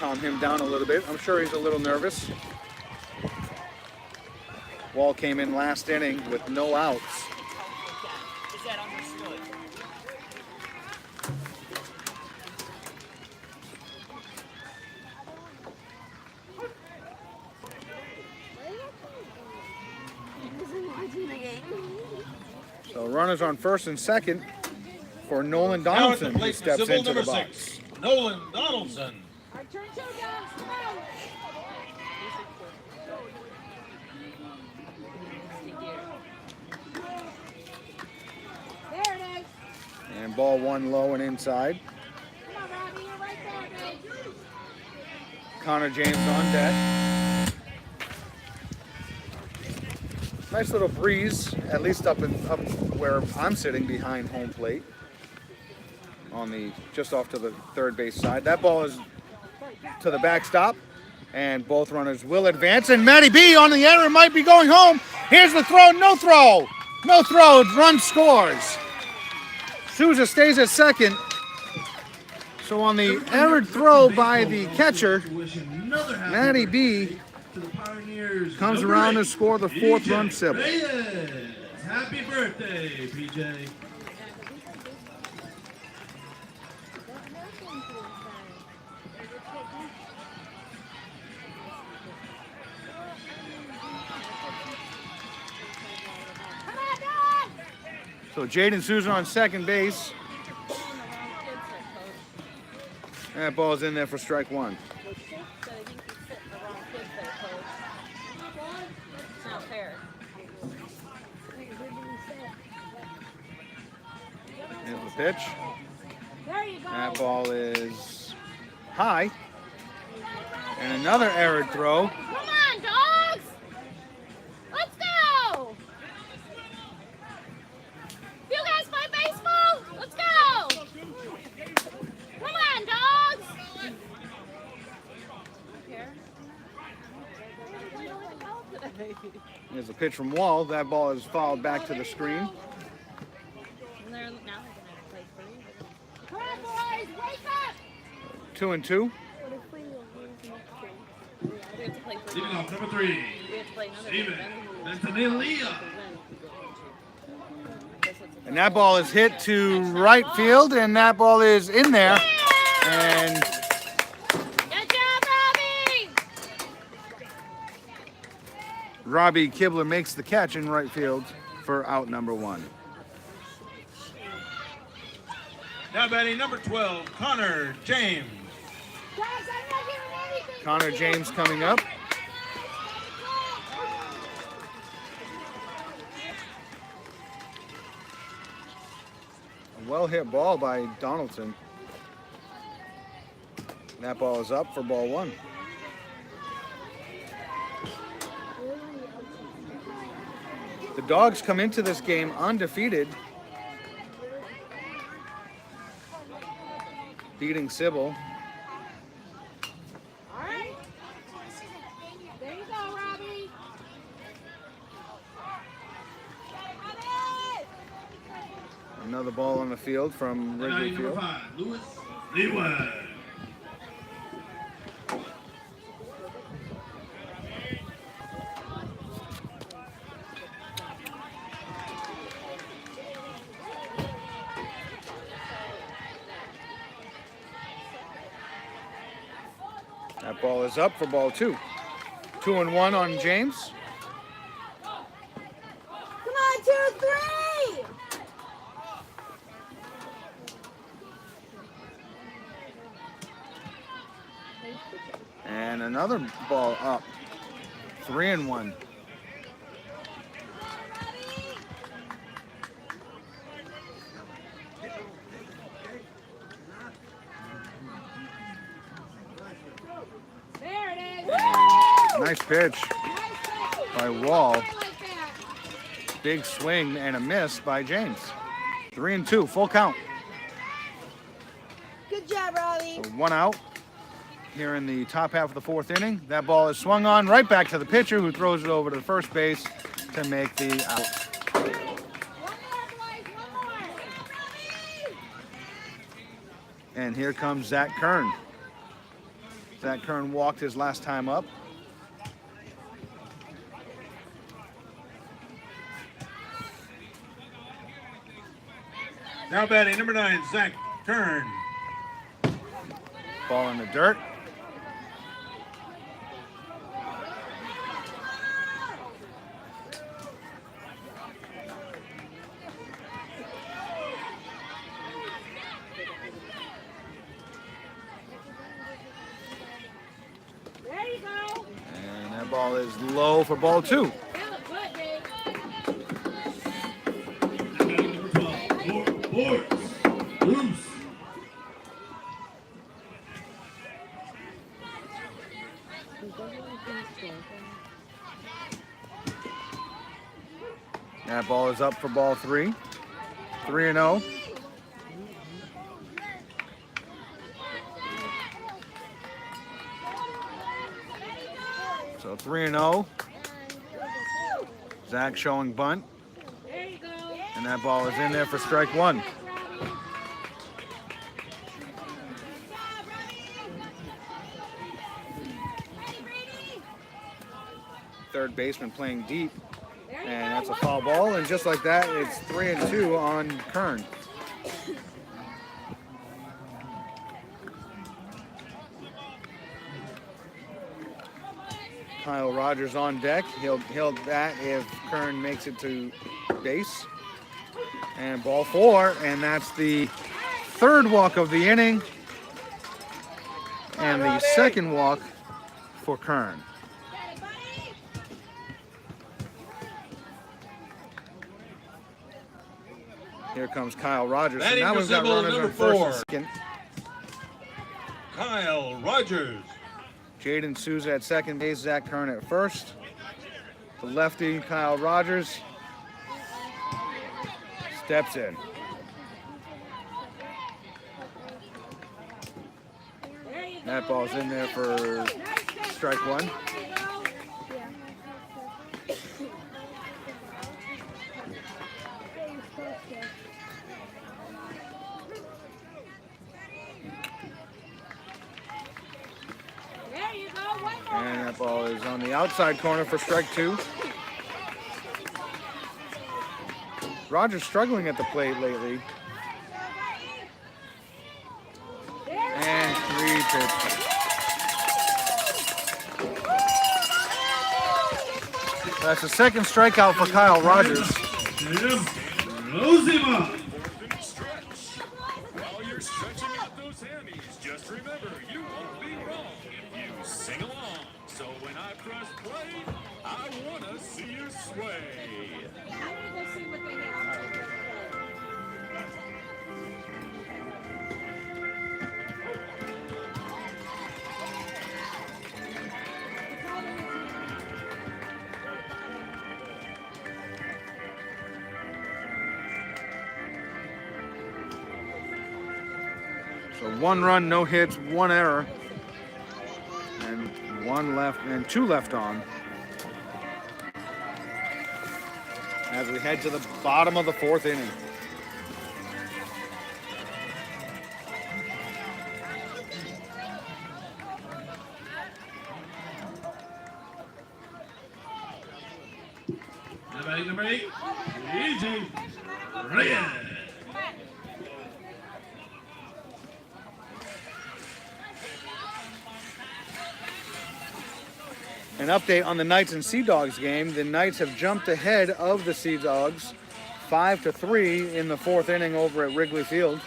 Calm him down a little bit. I'm sure he's a little nervous. Wall came in last inning with no outs. Is that understood? So runners on first and second for Nolan Now at the Donaldson, who plate for steps SIBL into the number box. 6, Nolan Donaldson. Our turn 2, Dogs. Come on. There it is. And ball 1 low and inside. Come on, Robbie. You're right there, babe. Connor James on deck. Nice little breeze, at least up where I'm sitting behind home plate, on the just off to the third base side. That ball is to the backstop, and both runners will advance. And Matty B on the error might be going home. Here's the throw, no throw, no throw. Run scores. Souza stays at second. So on the errored throw by the catcher, Matty B comes around to score the 4th run SIBL. Happy birthday, PJ. So Jaden Souza on second base. That ball's in there for strike 1. Here's the pitch. There you go. That ball is high. And another errored throw. Come on, Dogs. Let's go. You guys play baseball? Let's go. Come on, Dogs. There's a pitch from Wall. That ball is fouled back to the screen. Come on, boys. Wake up. 2 and 2. We have to play for Leading off number 3, We have to play another Steven game. Ventanilia. And that ball is hit to right field, and that ball is in there. And Good job, Robbie. Robbie Kibler makes the catch in right field for out number 1. Now batting number 12, Connor James. Guys, I'm not giving anything. Connor James coming up. A well-hit ball by Donaldson. That ball is up for ball 1. The Dogs come into this game undefeated, beating SIBL. All right. There you go, Robbie. Another ball on the field from Wrigley Number Field. 5, Louis Leeway. That ball is up for ball 2. 2 and 1 on James. Come on, 2, 3. And another ball up. 3 and 1. There it is. Nice pitch Nice pitch. by Wall. Play like that. Big swing and a miss by James. 3-2, full count. Good job, Robbie. So 1 out here in the top half of the 4th inning. That ball is swung on right back to the pitcher, who throws it over to the first base to make the out. One more, boys, one more. And here comes Zach Kern. Zach Kern walked his last time up. Now batting number 9, Zach Kern. Ball in the dirt. There you go. And that ball is low for ball 2. That was good, Dave. Batting number 12, Boards. Bruce. That ball is up for ball 3. 3-0. So 3-0. Zach showing bunt. There you go. And that ball is in there for strike 1. Third baseman playing deep. And that's a foul ball. And just like that, it's 3-2 on Kern. Kyle Rogers on deck. He'll bat if Kern makes it to base. And ball 4, and that's the 3rd walk of the inning. And the 2nd walk for Kern. Here comes Kyle Rogers. So Batting now for we've got SIBL, runners on number first 4. and second. Kyle Rogers. Jaden Souza at second base, Zach Kern at first. The lefty, Kyle Rogers, steps in. That ball's in there for strike 1. There you go. One more. And that ball is on the outside corner for strike 2. Rogers struggling at the plate lately. And 3 pitches. That's the 2nd strikeout for Kyle Rogers. Jim Rosima. While you're stretching out those hammies, just remember you won't be wrong if you sing along. So when I press play, I wanna see you sway. I'm gonna go see what they have. So 1 run, no hits, 1 error, and 1 left, and 2 left on. As we head to the bottom of the 4th inning. Now batting number 8, AJ Reyes. An update on the Knights and Sea Dogs game. The Knights have jumped ahead of the Sea Dogs 5-3 in the 4th inning over at Wrigley Field.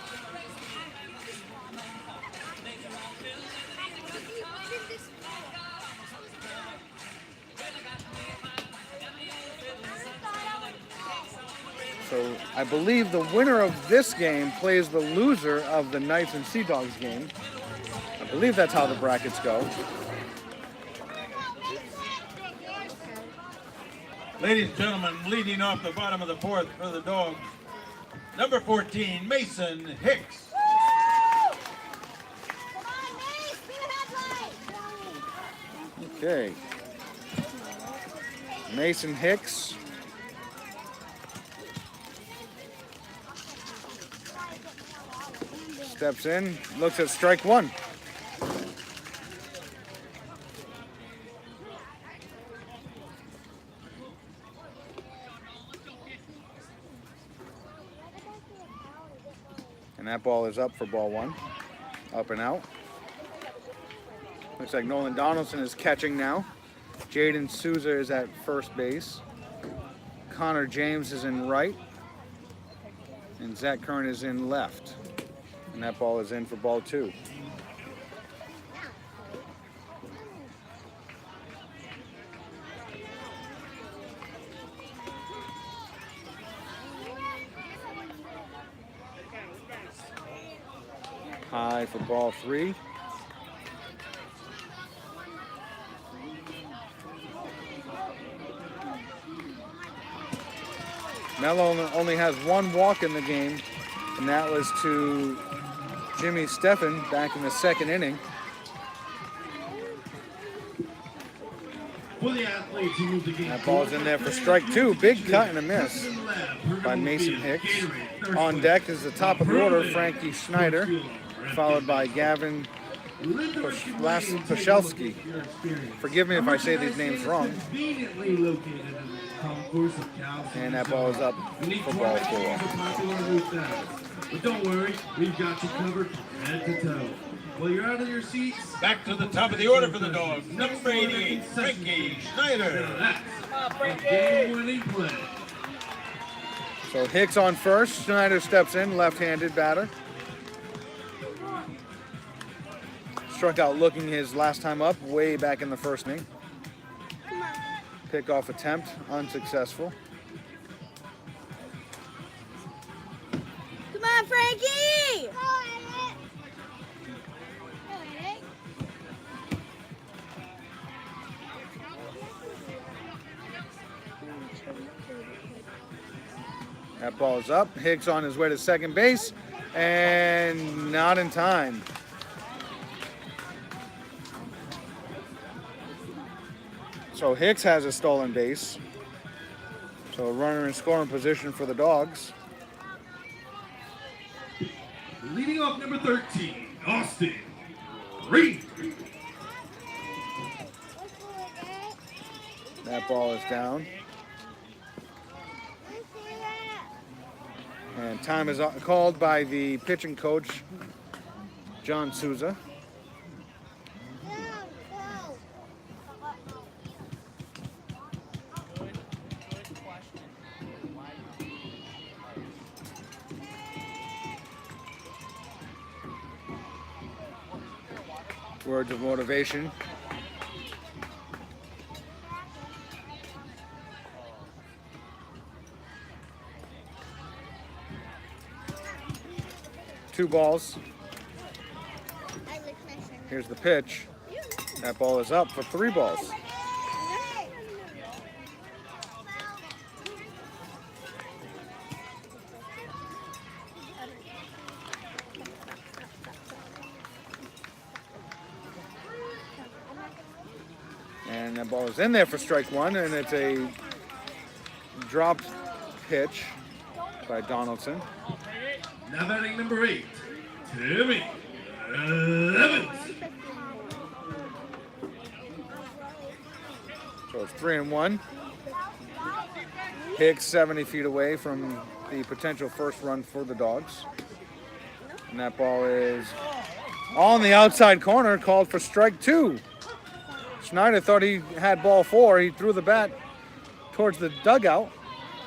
So I believe the winner of this game plays the loser of the Knights and Sea Dogs game. I believe that's how the brackets go. Ladies and gentlemen, leading off the bottom of the 4th for the Dogs, Number 14, Mason Hicks. Come on, Mace, be the headlight. Okay. Mason Hicks. Steps in, looks at strike one. And that ball is up for ball one. Up and out. Looks like Nolan Donaldson is catching now. Jaden Souza is at first base. Connor James is in right. And Zach Kern is in left. And that ball is in for ball two. High for ball three. Mello only has one walk in the game, and that was to Jimmy Steffen back in the second inning. For the athletes who move the game. That ball's in there for strike two. Big cut and a miss by Mason Hicks. On deck is the top of the order, Frankie Schneider, followed by Gavin Pashelski. Forgive me if I say these names wrong. And that ball is up for ball four. But don't worry, we've got you covered head to toe. While you're out of your seats, back to the top of the order for the Dogs. Number 88, Frankie Schneider. That's a game-winning play. So Hicks on first. Schneider steps in, left-handed batter. Struck out looking his last time up, way back in the first inning. Pickoff attempt, unsuccessful. Come on, Frankie! That ball is up. Hicks on his way to second base, and not in time. So Hicks has a stolen base. So a runner in scoring position for the Dogs. Leading off number 13, Austin Reed. That ball is down. And time is called by the pitching coach, John Souza. Words of motivation. Two balls. Here's the pitch. That ball is up for 3 balls. And that ball is in there for strike one, and it's a dropped pitch by Donaldson. Now batting number 8, Timmy Evans. So it's 3-1. Hicks 70 feet away from the potential first run for the Dogs. And that ball is on the outside corner, called for strike 2. Schneider thought he had ball 4. He threw the bat towards the dugout,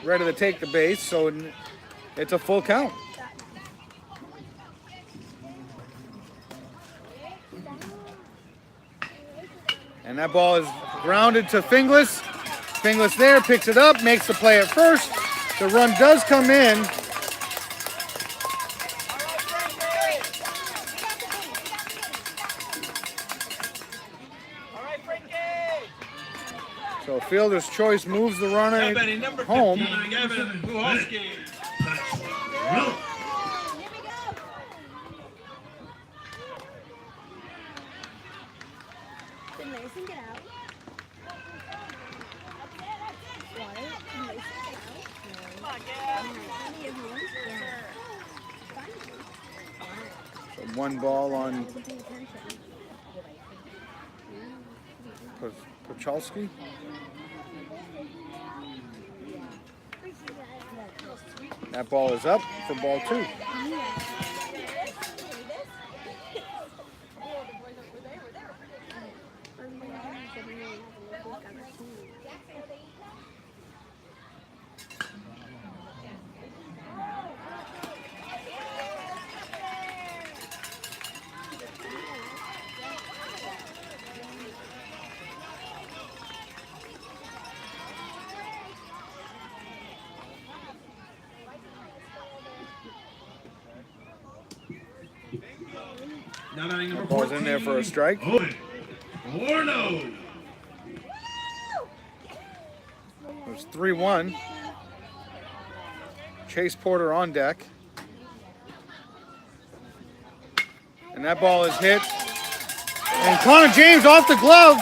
ready to take the base, so it's a full count. And that ball is grounded to Finglas. Finglas there, picks it up, makes the play at first. The run does come in. So fielder's choice moves the runner home. Miller. Here we go. Good, Mason, get out. Water. Good, Mason, get out. Come on, Gab. So one ball on Pachalski. That ball is up for ball 2. Now batting number Ball's 14. in there for a strike. Owen Orno. There's 3-1. Chase Porter on deck. And that ball is hit. And Connor James off the glove.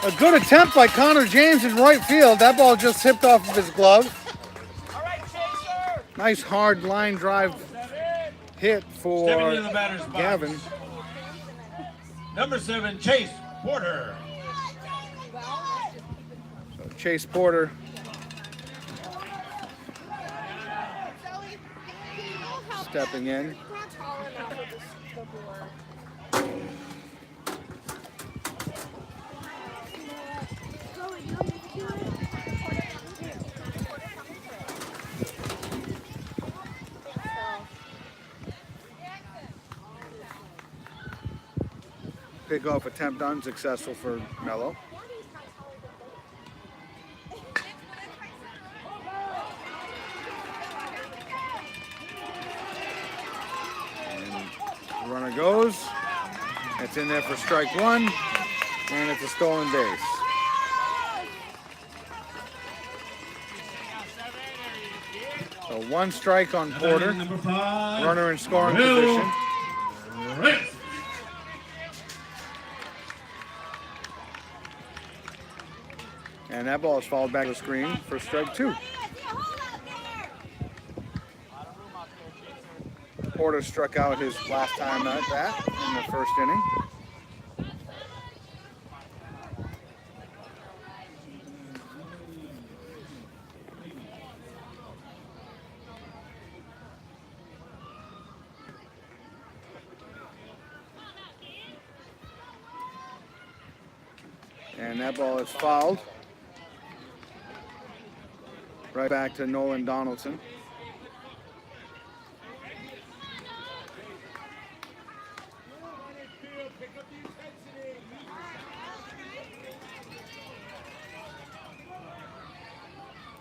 A good attempt by Connor James in right field. That ball just tipped off of his glove. All right, Chaser. Nice hard line drive hit for Stepping into the batter's box. Gavin. Number 7, Chase Porter. So Chase Porter stepping in. Pickoff attempt unsuccessful for Mello. And the runner goes. It's in there for strike 1, and it's a stolen base. So 1 strike on Porter. Number 5. Runner in scoring Will position. Reyes. And that ball is fouled back to the screen for strike 2. Porter struck out his last time at bat in the first inning. And that ball is fouled. Right back to Nolan Donaldson.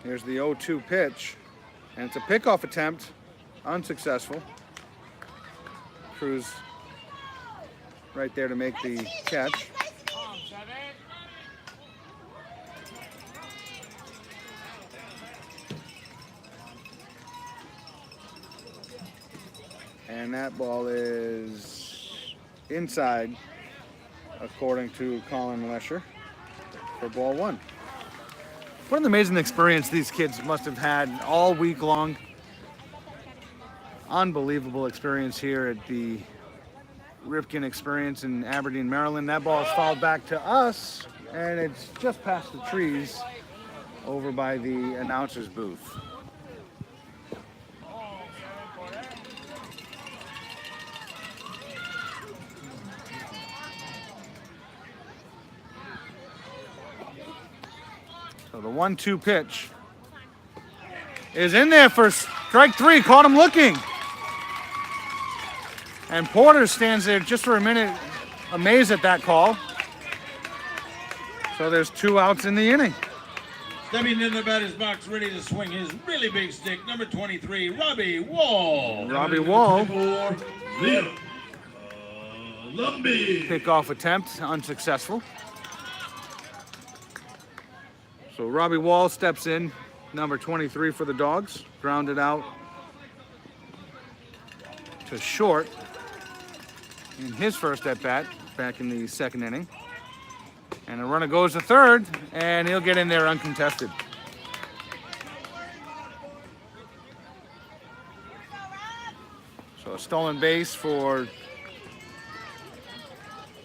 Here's the 0-2 pitch, and it's a pickoff attempt, unsuccessful. Cruz right there to make the catch. And that ball is inside, according to Colin Lesher, for ball 1. What an amazing experience these kids must have had all week long. Unbelievable experience here at the Ripken Experience in Aberdeen, Maryland. That ball is fouled back to us, and it's just past the trees over by the announcer's booth. So the 1-2 pitch is in there for strike 3. Caught him looking. And Porter stands there just for a minute, amazed at that call. So there's 2 outs in the inning. Stepping in the batter's box, ready to swing his really big stick, number 23, Robbie Wall. Robbie Wall. Leo Lumby. Pickoff attempt, unsuccessful. So Robbie Wall steps in, number 23 for the Dogs. Grounded out to short in his first at bat back in the second inning. And the runner goes to third, and he'll get in there uncontested. So a stolen base for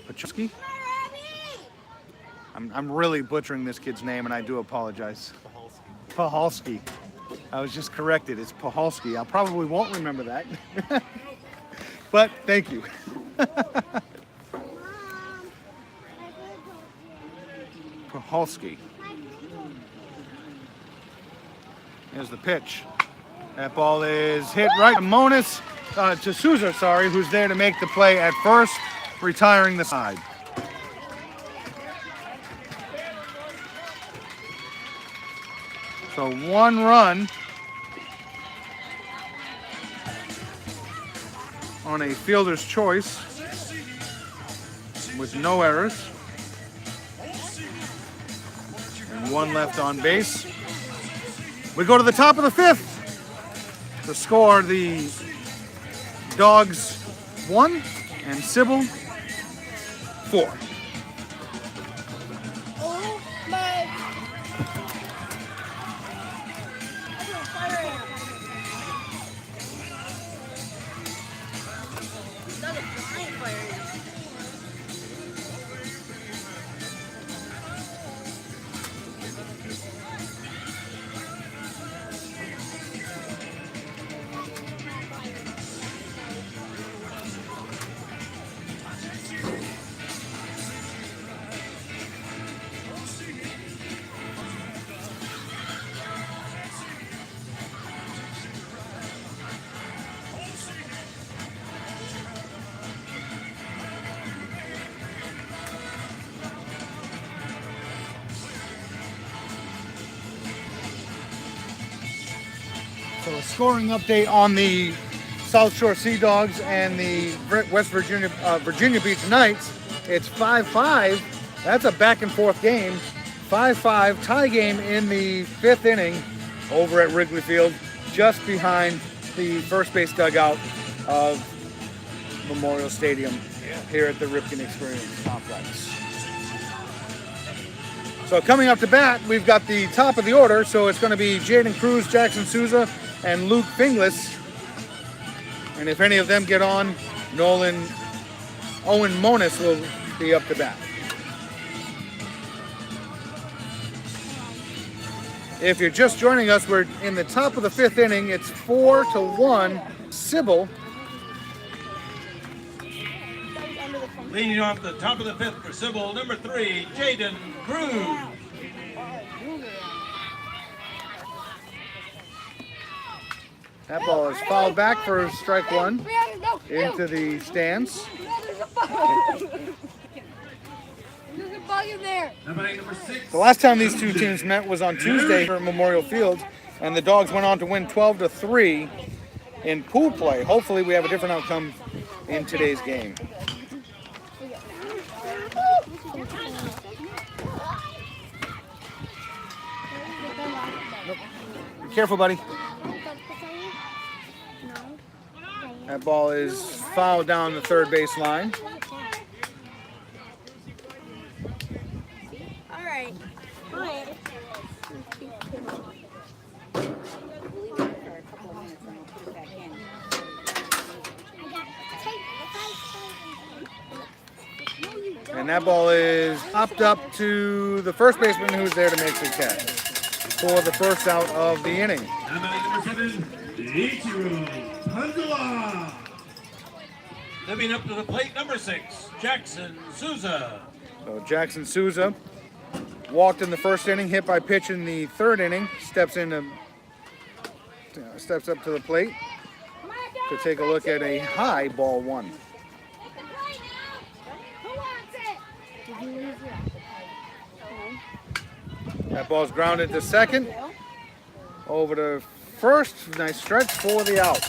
Pachowski. I'm really butchering this kid's name, and I do apologize. Pahalski. I was just corrected. It's Pahalski. I probably won't remember that. But thank you. Pahalski. Here's the pitch. That ball is hit right to Souza, who's there to make the play at first, retiring the side. So 1 run on a fielder's choice with no errors. And 1 left on base. We go to the top of the 5th. The score, the Dogs 1 and SIBL 4. Oh my. That's a flying fire. So a scoring update on the South Shore Sea Dogs and the West Virginia Beach Knights. It's 5-5. That's a back and forth game. 5-5 tie game in the 5th inning over at Wrigley Field, just behind the first base dugout of Memorial Stadium here at the Ripken Experience Complex. So coming up to bat, we've got the top of the order. So it's going to be Jaden Cruz, Jackson Souza, and Luke Finglas. And if any of them get on, Owen Monis will be up to bat. If you're just joining us, we're in the top of the 5th inning. It's 4-1 SIBL. Leading off the top of the 5th for SIBL, number 3, Jaden Cruz. That ball is fouled back for strike 1 into the stands. There's a bug in there. Number 6. The last time these two teams met was on Tuesday here at Memorial Field, and the Dogs went on to win 12-3 in pool play. Hopefully we have a different outcome in today's game. Be careful, buddy. That ball is fouled down the third base line. All right. And that ball is popped up to the first baseman, who's there to make the catch for the first out of the inning. Number 7, Ichiro Pandula. Stepping up to the plate, number 6, Jackson Souza. So Jackson Souza walked in the first inning, hit by pitch in the third inning, steps up to the plate to take a look at a high ball 1. That ball's grounded to second. Over to first. Nice stretch for the out.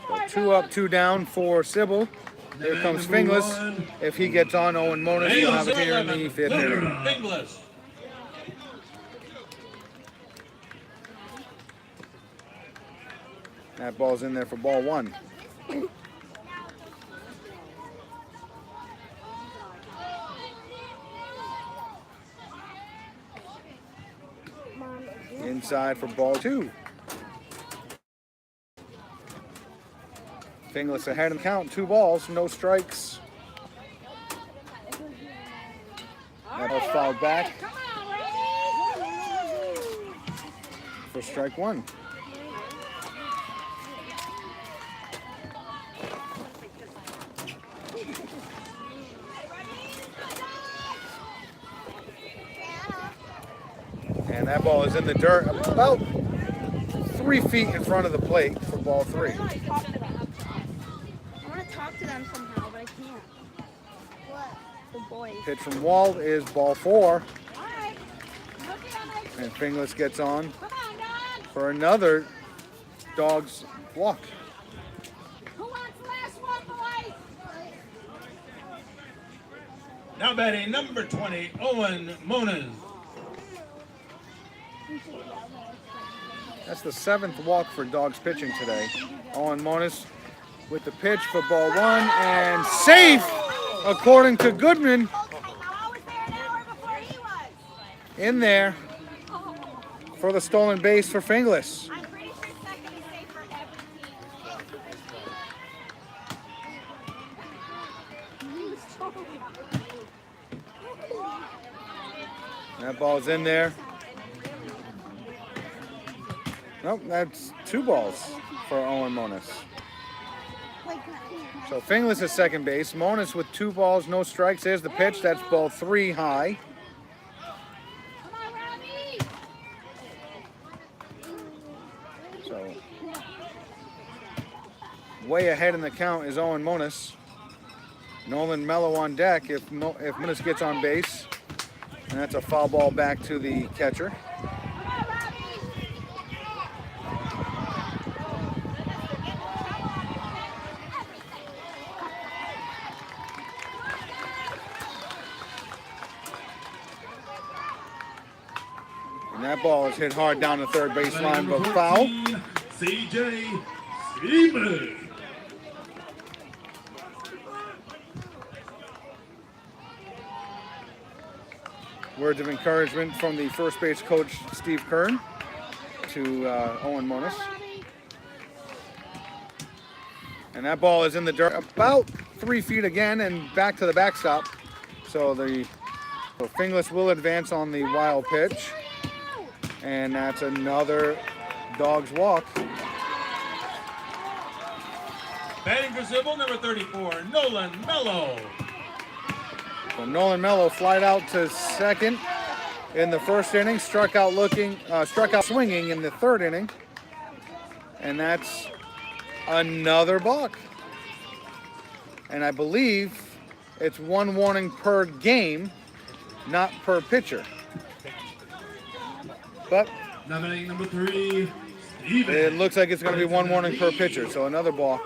So 2 up, 2 down for SIBL. Here comes Finglas. If he gets on, Owen Monis will have it here in the fifth inning. Finglas. That ball's in there for ball one. Inside for ball two. Finglas ahead in the count, 2 balls, no strikes. That ball's fouled back for strike one. And that ball is in the dirt about 3 feet in front of the plate for ball 3. I want to talk to them somehow, but I can't. What? The boys. Pitch from Wald is ball 4. And Finglas gets on for another Dogs walk. Who wants the last one, boys? Now batting number 20, Owen Monis. That's the 7th walk for Dogs pitching today. Owen Monis with the pitch for ball 1 and safe, according to Goodman. In there for the stolen base for Finglas. I'm pretty sure second is safe for every team. That ball's in there. Nope, that's 2 balls for Owen Monis. So Finglas is second base. Monis with 2 balls, no strikes. There's the pitch. That's ball 3 high. Come on, Robbie. So way ahead in the count is Owen Monis. Nolan Mello on deck if Monis gets on base. And that's a foul ball back to the catcher. And that ball is hit hard down the third baseline, but foul. SIBL. Words of encouragement from the first base coach, Steve Kern, to Owen Monis. And that ball is in the dirt about 3 feet again and back to the backstop. So Finglas will advance on the wild pitch. And that's another Dogs walk. Batting for SIBL, number 34, Nolan Mello. So Nolan Mello flied out to second in the first inning, struck out swinging in the third inning, and that's another balk. And I believe it's 1 warning per game, not per pitcher. But Nominating number 3, Steven. it looks like it's going to be 1 warning per pitcher, so another balk.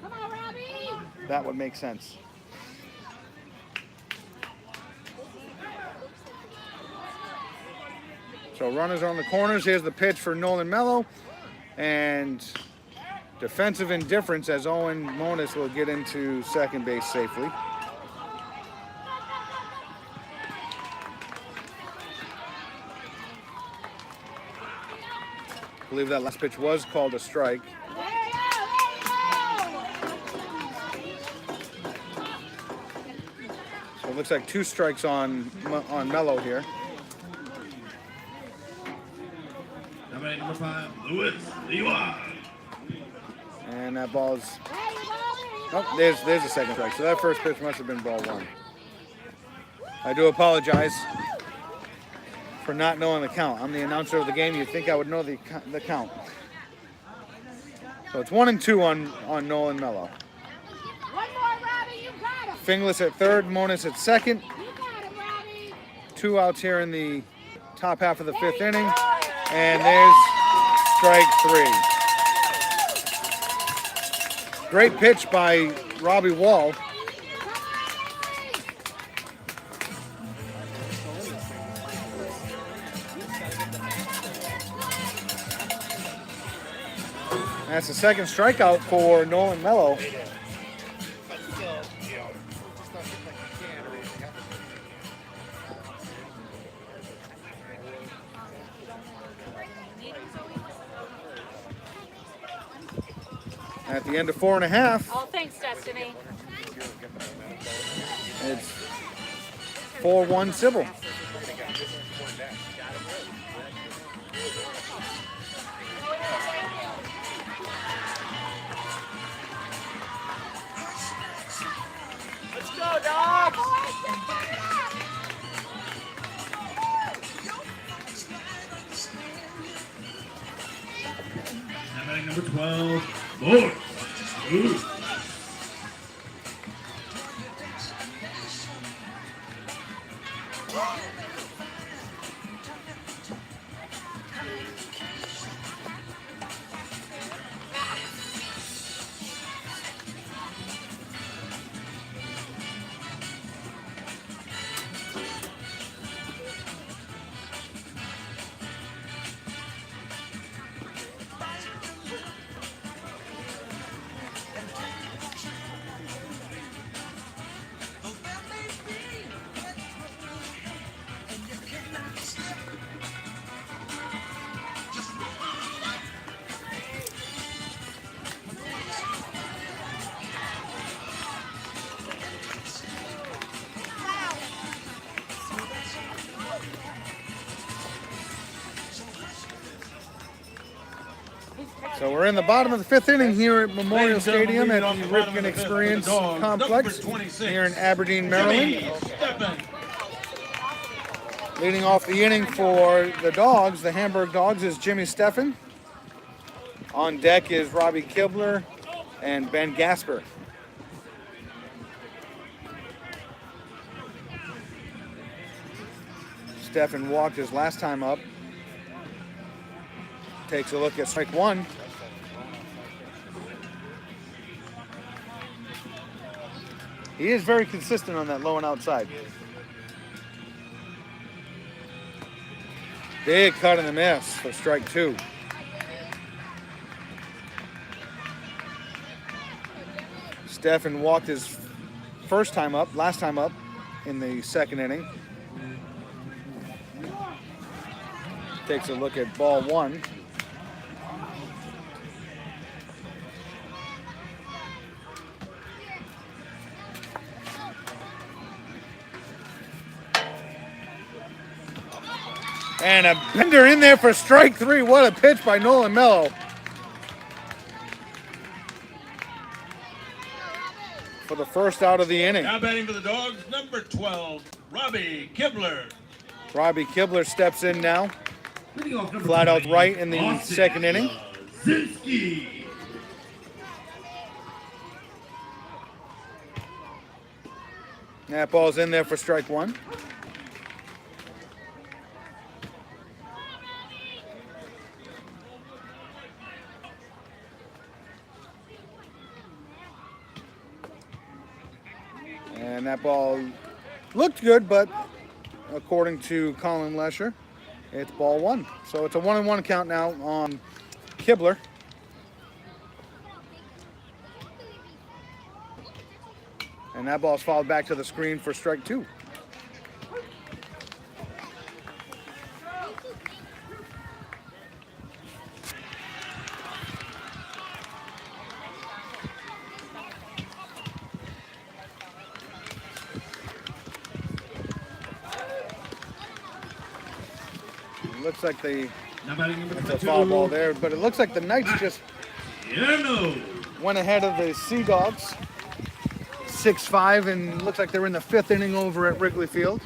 Come on, Robbie. That would make sense. So runners on the corners. Here's the pitch for Nolan Mello. And defensive indifference as Owen Monis will get into second base safely. I believe that last pitch was called a strike. So it looks like 2 strikes on Mello here. Nominating number 5, Louis Lewa. And that ball's... Oh, there's a second strike. So that first pitch must have been ball 1. I do apologize for not knowing the count. I'm the announcer of the game. You'd think I would know the count. So it's 1 and 2 on Nolan Mello. One more, Robbie. You got him. Finglas at third, Monis at second. You got him, Robbie. 2 outs here in the top half of the 5th inning. And there's strike 3. Great pitch by Robbie Wall. That's the second strikeout for Nolan Mello. At the end of 4.5, Oh, thanks, Destiny. it's 4-1 SIBL. Let's go, dogs! Now batting number 12, Lord. Ooh. So we're in the bottom of the 5th inning here at Memorial Stadium at the Ripken Experience Complex here in Aberdeen, Maryland. Leading off the inning for the Dogs, the Hamburg Dogs, is Jimmy Steffen. On deck is Robbie Kibler and Ben Gasper. Steffen walked his last time up. Takes a look at strike one. He is very consistent on that low and outside. Big cut and a miss for strike two. Steffen walked his last time up in the 2nd inning. Takes a look at ball one. And a bender in there for strike three. What a pitch by Nolan Mello. For the first out of the inning. Now batting for the Dogs, number 12, Robbie Kibler. Robbie Kibler steps in now. Leading off number Flat out 20, right in the Austin 2nd inning. Zinski. That ball's in there for strike one. And that ball looked good, but according to Colin Lesher, it's ball one. So it's a 1-1 count now on Kibler. And that ball's fouled back to the screen for strike two. Looks like Now batting number it's a 22, foul ball there, but it looks like the Knights just Yano. went ahead of the Sea Dogs 6-5, and looks like they're in the 5th inning over at Wrigley Field.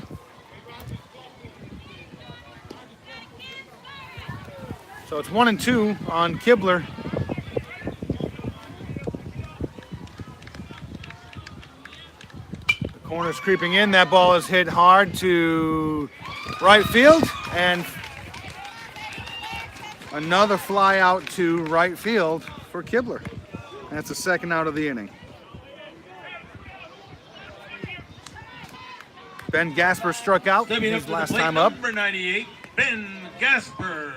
So it's 1-2 on Kibler. The corner's creeping in. That ball is hit hard to right field, and another fly out to right field for Kibler. That's the second out of the inning. Ben Gasper struck out Stepping up his to the last plate, time up. number 98, Ben Gasper.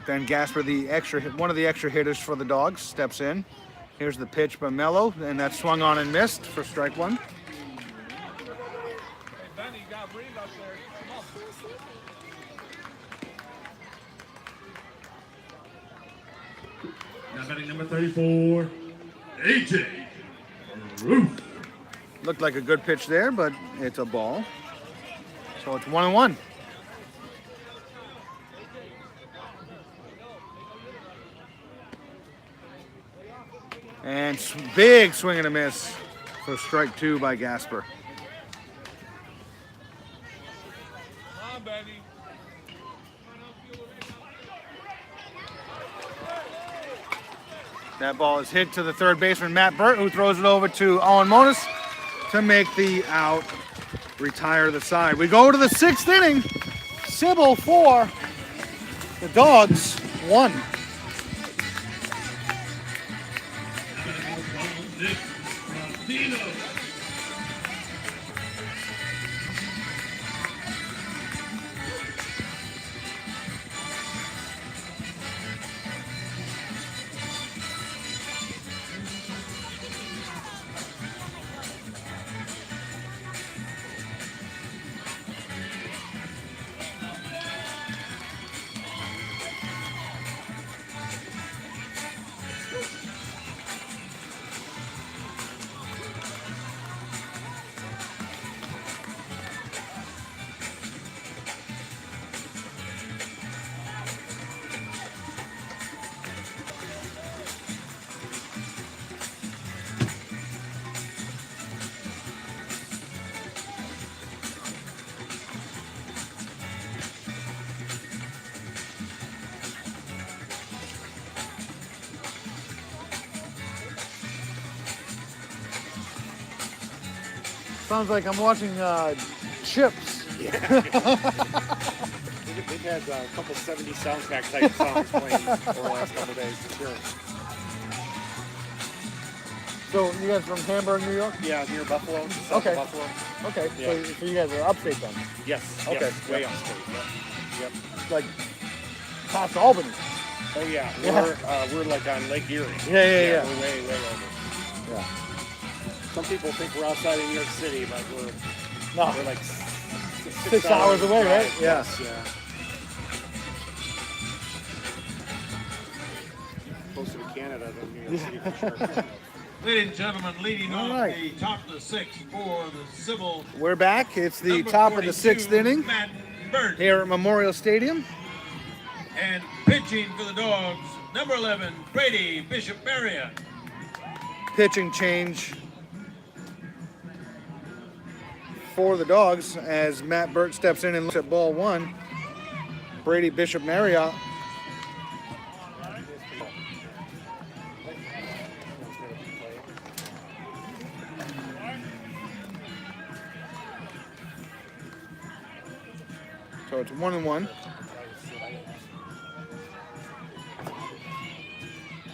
Ben Gasper, one of the extra hitters for the Dogs, steps in. Here's the pitch by Mello, and that's swung on and missed for strike one. Benny, you got breathe up there. Come on. Now batting number 34, AJ Ruth. Looked like a good pitch there, but it's a ball. So it's 1-1. And big swing and a miss for strike two by Gasper. Come on, Benny. That ball is hit to the third baseman, Matt Burt, who throws it over to Owen Monis to make the out, retire the side. We go to the sixth inning. SIBL 4, the Dogs 1. Sounds like I'm watching Chips. They've had a couple 70s soundtrack type songs playing over the last couple days, for sure. So you guys from Hamburg, New York? Yeah, near Buffalo. South Okay. of Buffalo. Okay, Yeah. so you guys are upstate then? Yes. Okay. Yes, way upstate. Yep. Like past Albany? Oh yeah. We're like on Lake Erie. Yeah. We're way over. Yeah. Some people think we're outside of New York City, but we're like 6 hours away, drive. right? Yeah. Yes, yeah. Closer to Canada than New York City for sure. Ladies and gentlemen, leading All off right. the top of the sixth for the SIBL. We're back. It's the number top of the 42, sixth inning Matt Burt. here at Memorial Stadium. And pitching for the Dogs, number 11, Brady Bishop Marriott. Pitching change for the Dogs as Matt Burt steps in and looks at ball one. Brady Bishop Marriott. So it's 1-1.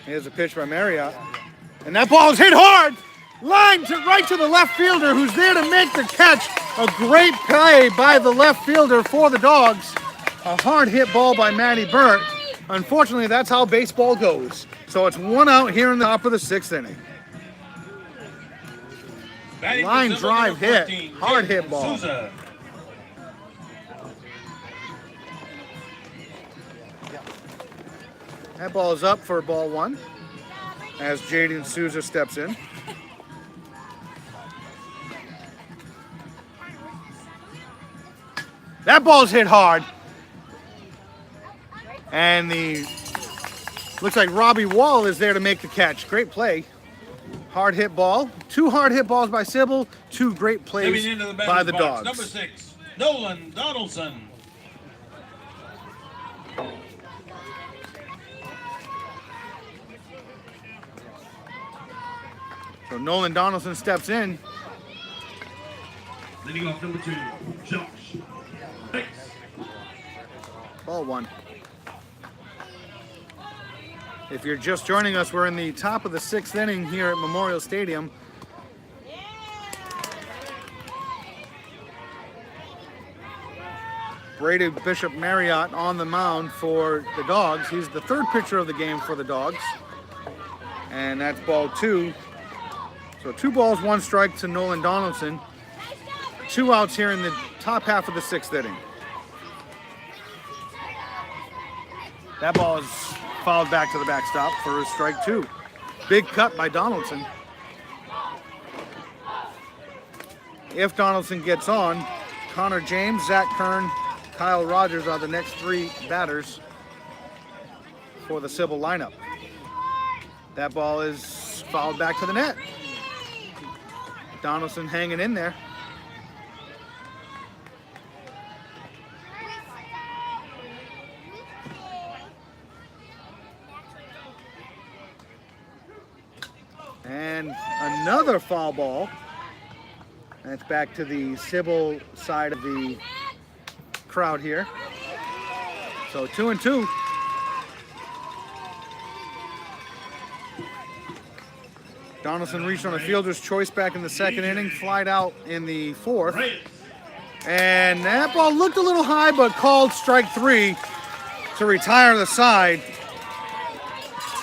Here's a pitch by Marriott. And that ball is hit hard. Line to right to the left fielder who's there to make the catch. A great play by the left fielder for the Dogs. A hard hit ball by Matty Burt. Unfortunately, that's how baseball goes. So it's one out here in the top of the sixth inning. Batting for Line SIBL, drive number hit. 14, Hard Jake hit ball. Souza. That ball is up for ball one as Jaden Souza steps in. That ball's hit hard. And looks like Robbie Wall is there to make the catch. Great play. Hard hit ball. Two hard hit balls by SIBL. Two great plays Stepping into the by the batter's box, Dogs. number 6, Nolan Donaldson. So Nolan Donaldson steps in. Leading off number 2, Josh. Thanks. Ball one. If you're just joining us, we're in the top of the 6th inning here at Memorial Stadium. Brady Bishop Marriott on the mound for the Dogs. He's the 3rd pitcher of the game for the Dogs. And that's ball 2. So 2 balls, 1 strike to Nolan Donaldson. 2 outs here in the top half of the 6th inning. That ball is fouled back to the backstop for strike 2. Big cut by Donaldson. If Donaldson gets on, Connor James, Zach Kern, Kyle Rogers are the next 3 batters for the SIBL lineup. That ball is fouled back to the net. Donaldson hanging in there. And another foul ball. That's back to the SIBL side of the crowd here. So 2-2. Donaldson reached on a fielder's choice back in the 2nd inning, flied out in the 4th. And that ball looked a little high, but called strike 3 to retire the side.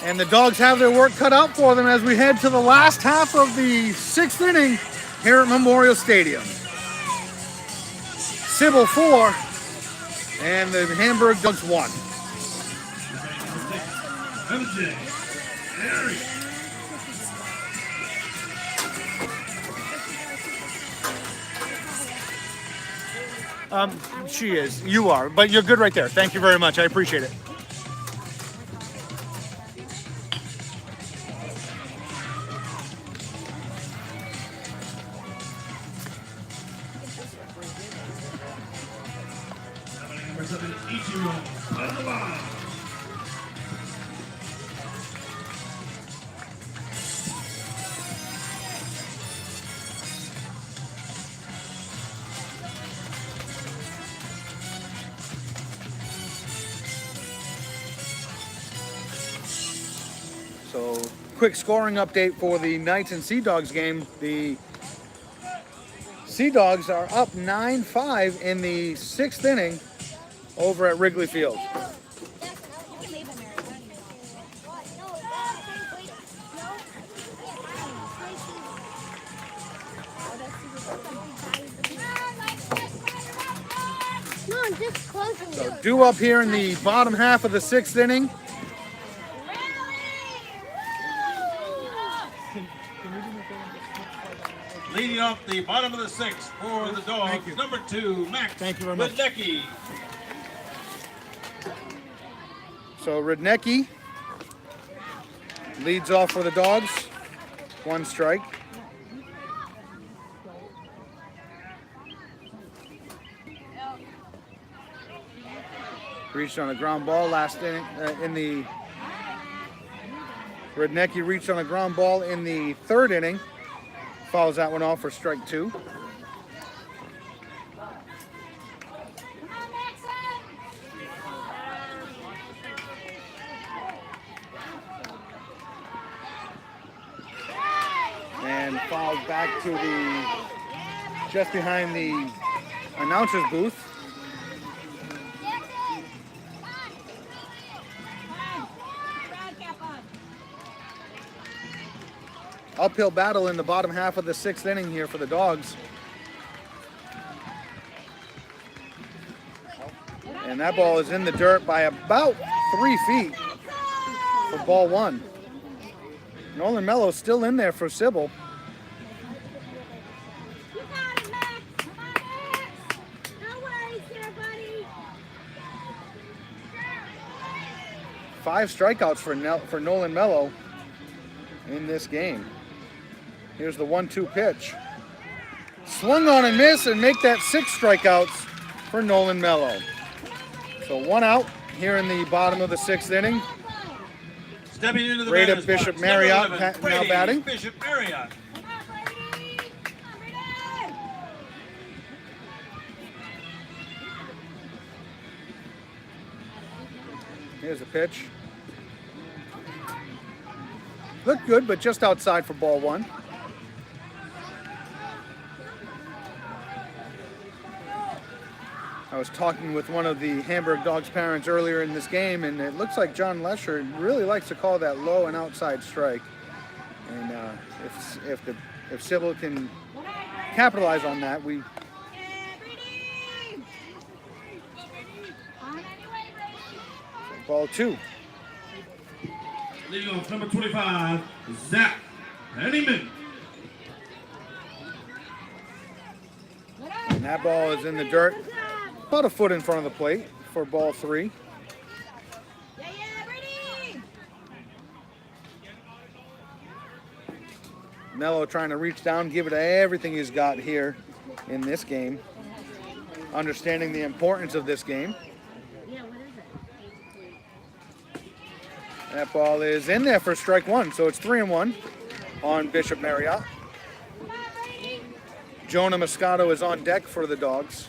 And the Dogs have their work cut out for them as we head to the last half of the 6th inning here at Memorial Stadium. SIBL 4 and the Hamburg Dogs 1. She is. You are. But you're good right there. Thank you very much. I appreciate it. Number 7, Ichiro Padova. So, quick scoring update for the Knights and Sea Dogs game. The Sea Dogs are up 9-5 in the 6th inning over at Wrigley Field. So due up here in the bottom half of the 6th inning. Leading off the bottom of the 6th for the Dogs, number 2, Max Radecki. So Radecki leads off for the Dogs. 1 strike. Reached on a ground ball last inning Radecki reached on a ground ball in the 3rd inning. Fouls that one off for strike 2. And fouled back to just behind the announcer's booth. Uphill battle in the bottom half of the 6th inning here for the Dogs. And that ball is in the dirt by about 3 feet for ball 1. Nolan Mello still in there for SIBL. You got it, Max. Come on, Max. No worries here, buddy. 5 strikeouts for Nolan Mello in this game. Here's the 1-2 pitch. Swung on and miss and make that 6 strikeouts for Nolan Mello. So 1 out here in the bottom of the 6th inning. Stepping into the Brady batter's Bishop box, Marriott number 11, now Brady batting. Bishop Marriott. Come on, Brady. Come on, Brady. Here's the pitch. Looked good, but just outside for ball one. I was talking with one of the Hamburg Dogs parents earlier in this game, and it looks like John Lesher really likes to call that low and outside strike. And if SIBL can capitalize on that, we. Ball two. Leading off number 25, Zach Henneman. And that ball is in the dirt, about a foot in front of the plate for ball three. Mello trying to reach down, give it everything he's got here in this game, understanding the importance of this game. That ball is in there for strike one, so it's 3-1 on Bishop Marriott. Jonah Moscato is on deck for the Dogs.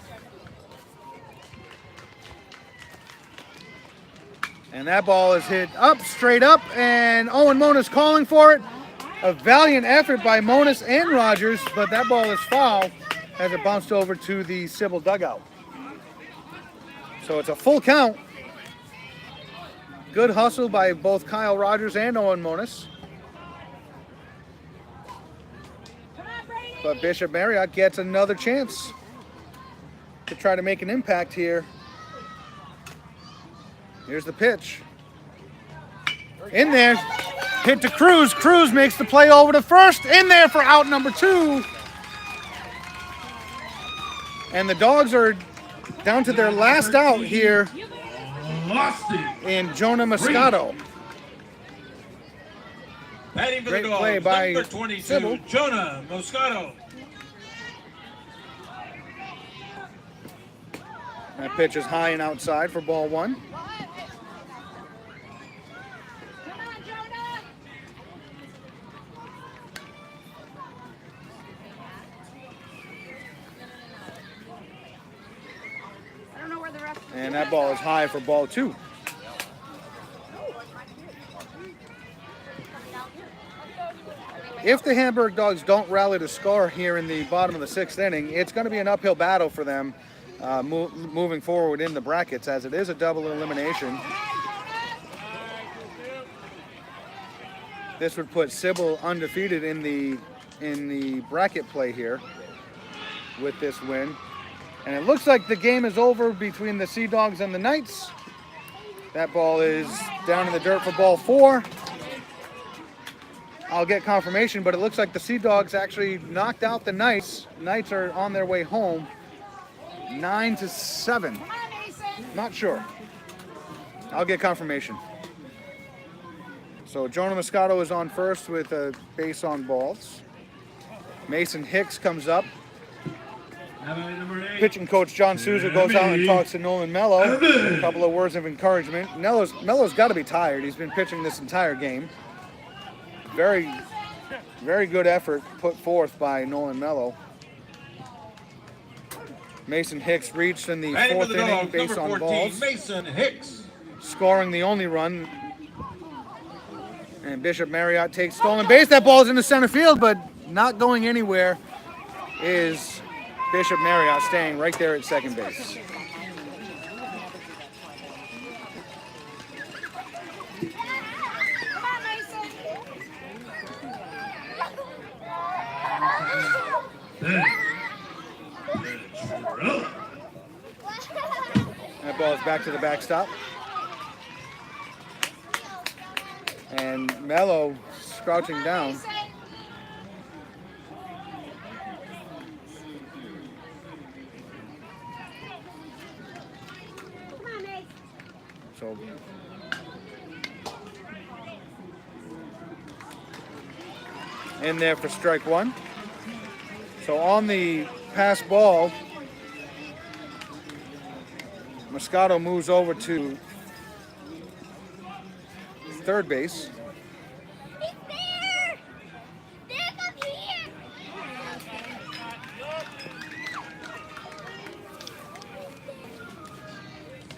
And that ball is hit up, straight up, and Owen Monas calling for it. A valiant effort by Monas and Rogers, but that ball is foul as it bounced over to the SIBL dugout. So it's a full count. Good hustle by both Kyle Rogers and Owen Monas. But Bishop Marriott gets another chance to try to make an impact here. Here's the pitch. In there. Hit to Cruz. Cruz makes the play over to first. In there for out number two. And the Dogs are down to their last out here in Jonah Moscato. Batting for Great the Dogs, play by number 22, SIBL. Jonah Moscato. That pitch is high and outside for ball one. And that ball is high for ball two. If the Hamburg Dogs don't rally to score here in the bottom of the sixth inning, it's going to be an uphill battle for them moving forward in the brackets, as it is a double elimination. This would put SIBL undefeated in the bracket play here with this win. And it looks like the game is over between the Sea Dogs and the Knights. That ball is down in the dirt for ball four. I'll get confirmation, but it looks like the Sea Dogs actually knocked out the Knights. Knights are on their way home, 9-7. Not sure. I'll get confirmation. So Jonah Moscato is on first with a base on balls. Mason Hicks comes up. Pitching coach John Souza goes out and talks to Nolan Mello. A couple of words of encouragement. Mello's got to be tired. He's been pitching this entire game. Very, very good effort put forth by Nolan Mello. Mason Hicks reached in the fourth inning, base on balls. Mason Hicks. Scoring the only run. And Bishop Marriott takes stolen base. That ball is in the center field, but not going anywhere is Bishop Marriott, staying right there at second base. That ball is back to the backstop. And Mello crouching down. So in there for strike one. So on the pass ball, Moscato moves over to third base.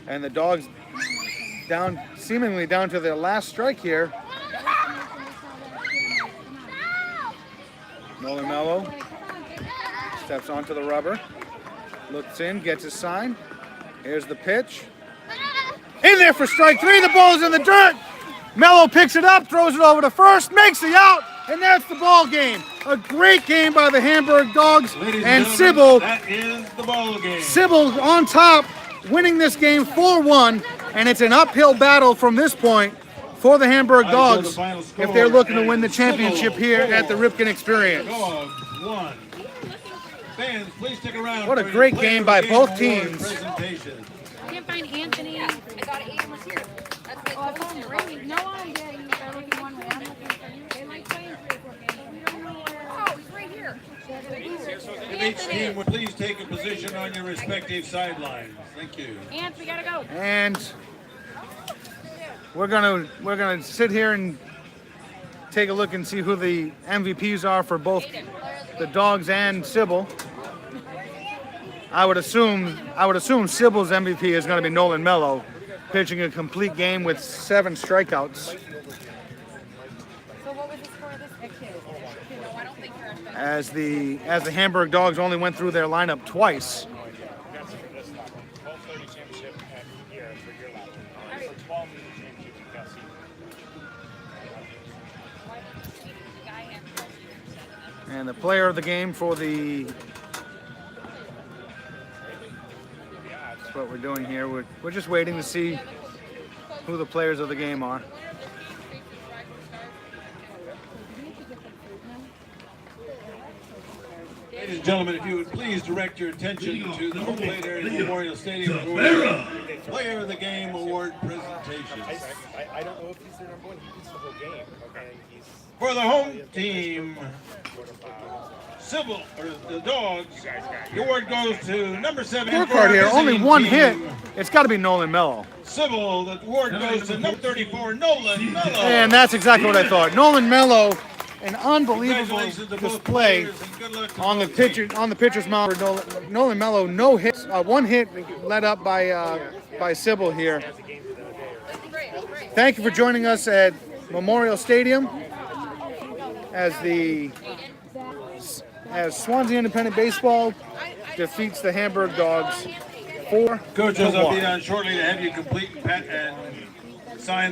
And the Dogs seemingly down to their last strike here. Nolan Mello steps onto the rubber, looks in, gets his sign. Here's the pitch. In there for strike three. The ball's in the dirt. Mello picks it up, throws it over to first, makes the out, and that's the ball game. A great game by the Hamburg Dogs and SIBL. That is the ball game. SIBL on top, winning this game 4-1, and it's an uphill battle from this point for the Hamburg Dogs if they're looking to win the championship here at the Ripken Experience. Dogs 1. Fans, please stick around. What a great game by both teams. Presentation. Can't find Anthony. I thought Aiden was here. That's what I found him. Really? No, I'm getting. They're looking one way. I'm looking for you. They like playing 3 or 4 games. We don't know where. Oh, he's right here. If each team would please take a position on your respective sidelines. Thank you. Ants, we gotta go. And we're gonna sit here and take a look and see who the MVPs are for both the Dogs and SIBL. I would assume SIBL's MVP is going to be Nolan Mello, pitching a complete game with 7 strikeouts. So what was the score of this? I don't think you're on. As the Hamburg Dogs only went through their lineup twice. And the player of the game for the, that's what we're doing here. We're just waiting to see who the players of the game are. Ladies and gentlemen, if you would please direct your attention to the home plate area of Memorial Stadium for the Player of the Game award presentation. I don't know if he's their number one. He beats the whole game. Okay, For the home team, SIBL, or the Dogs, the award goes to number 7. Scorecard here, only 1 hit. It's got to be Nolan Mello. SIBL, the award goes to number 34, Nolan Mello. And that's exactly what I thought. Nolan Mello, an unbelievable display on the pitcher's mound for Nolan Mello. No hits, 1 hit led up by SIBL here. Thank you for joining us at Memorial Stadium as Swansea Independent Baseball defeats the Hamburg Dogs 4-1. Coaches, I'll be down shortly to have you complete and sign.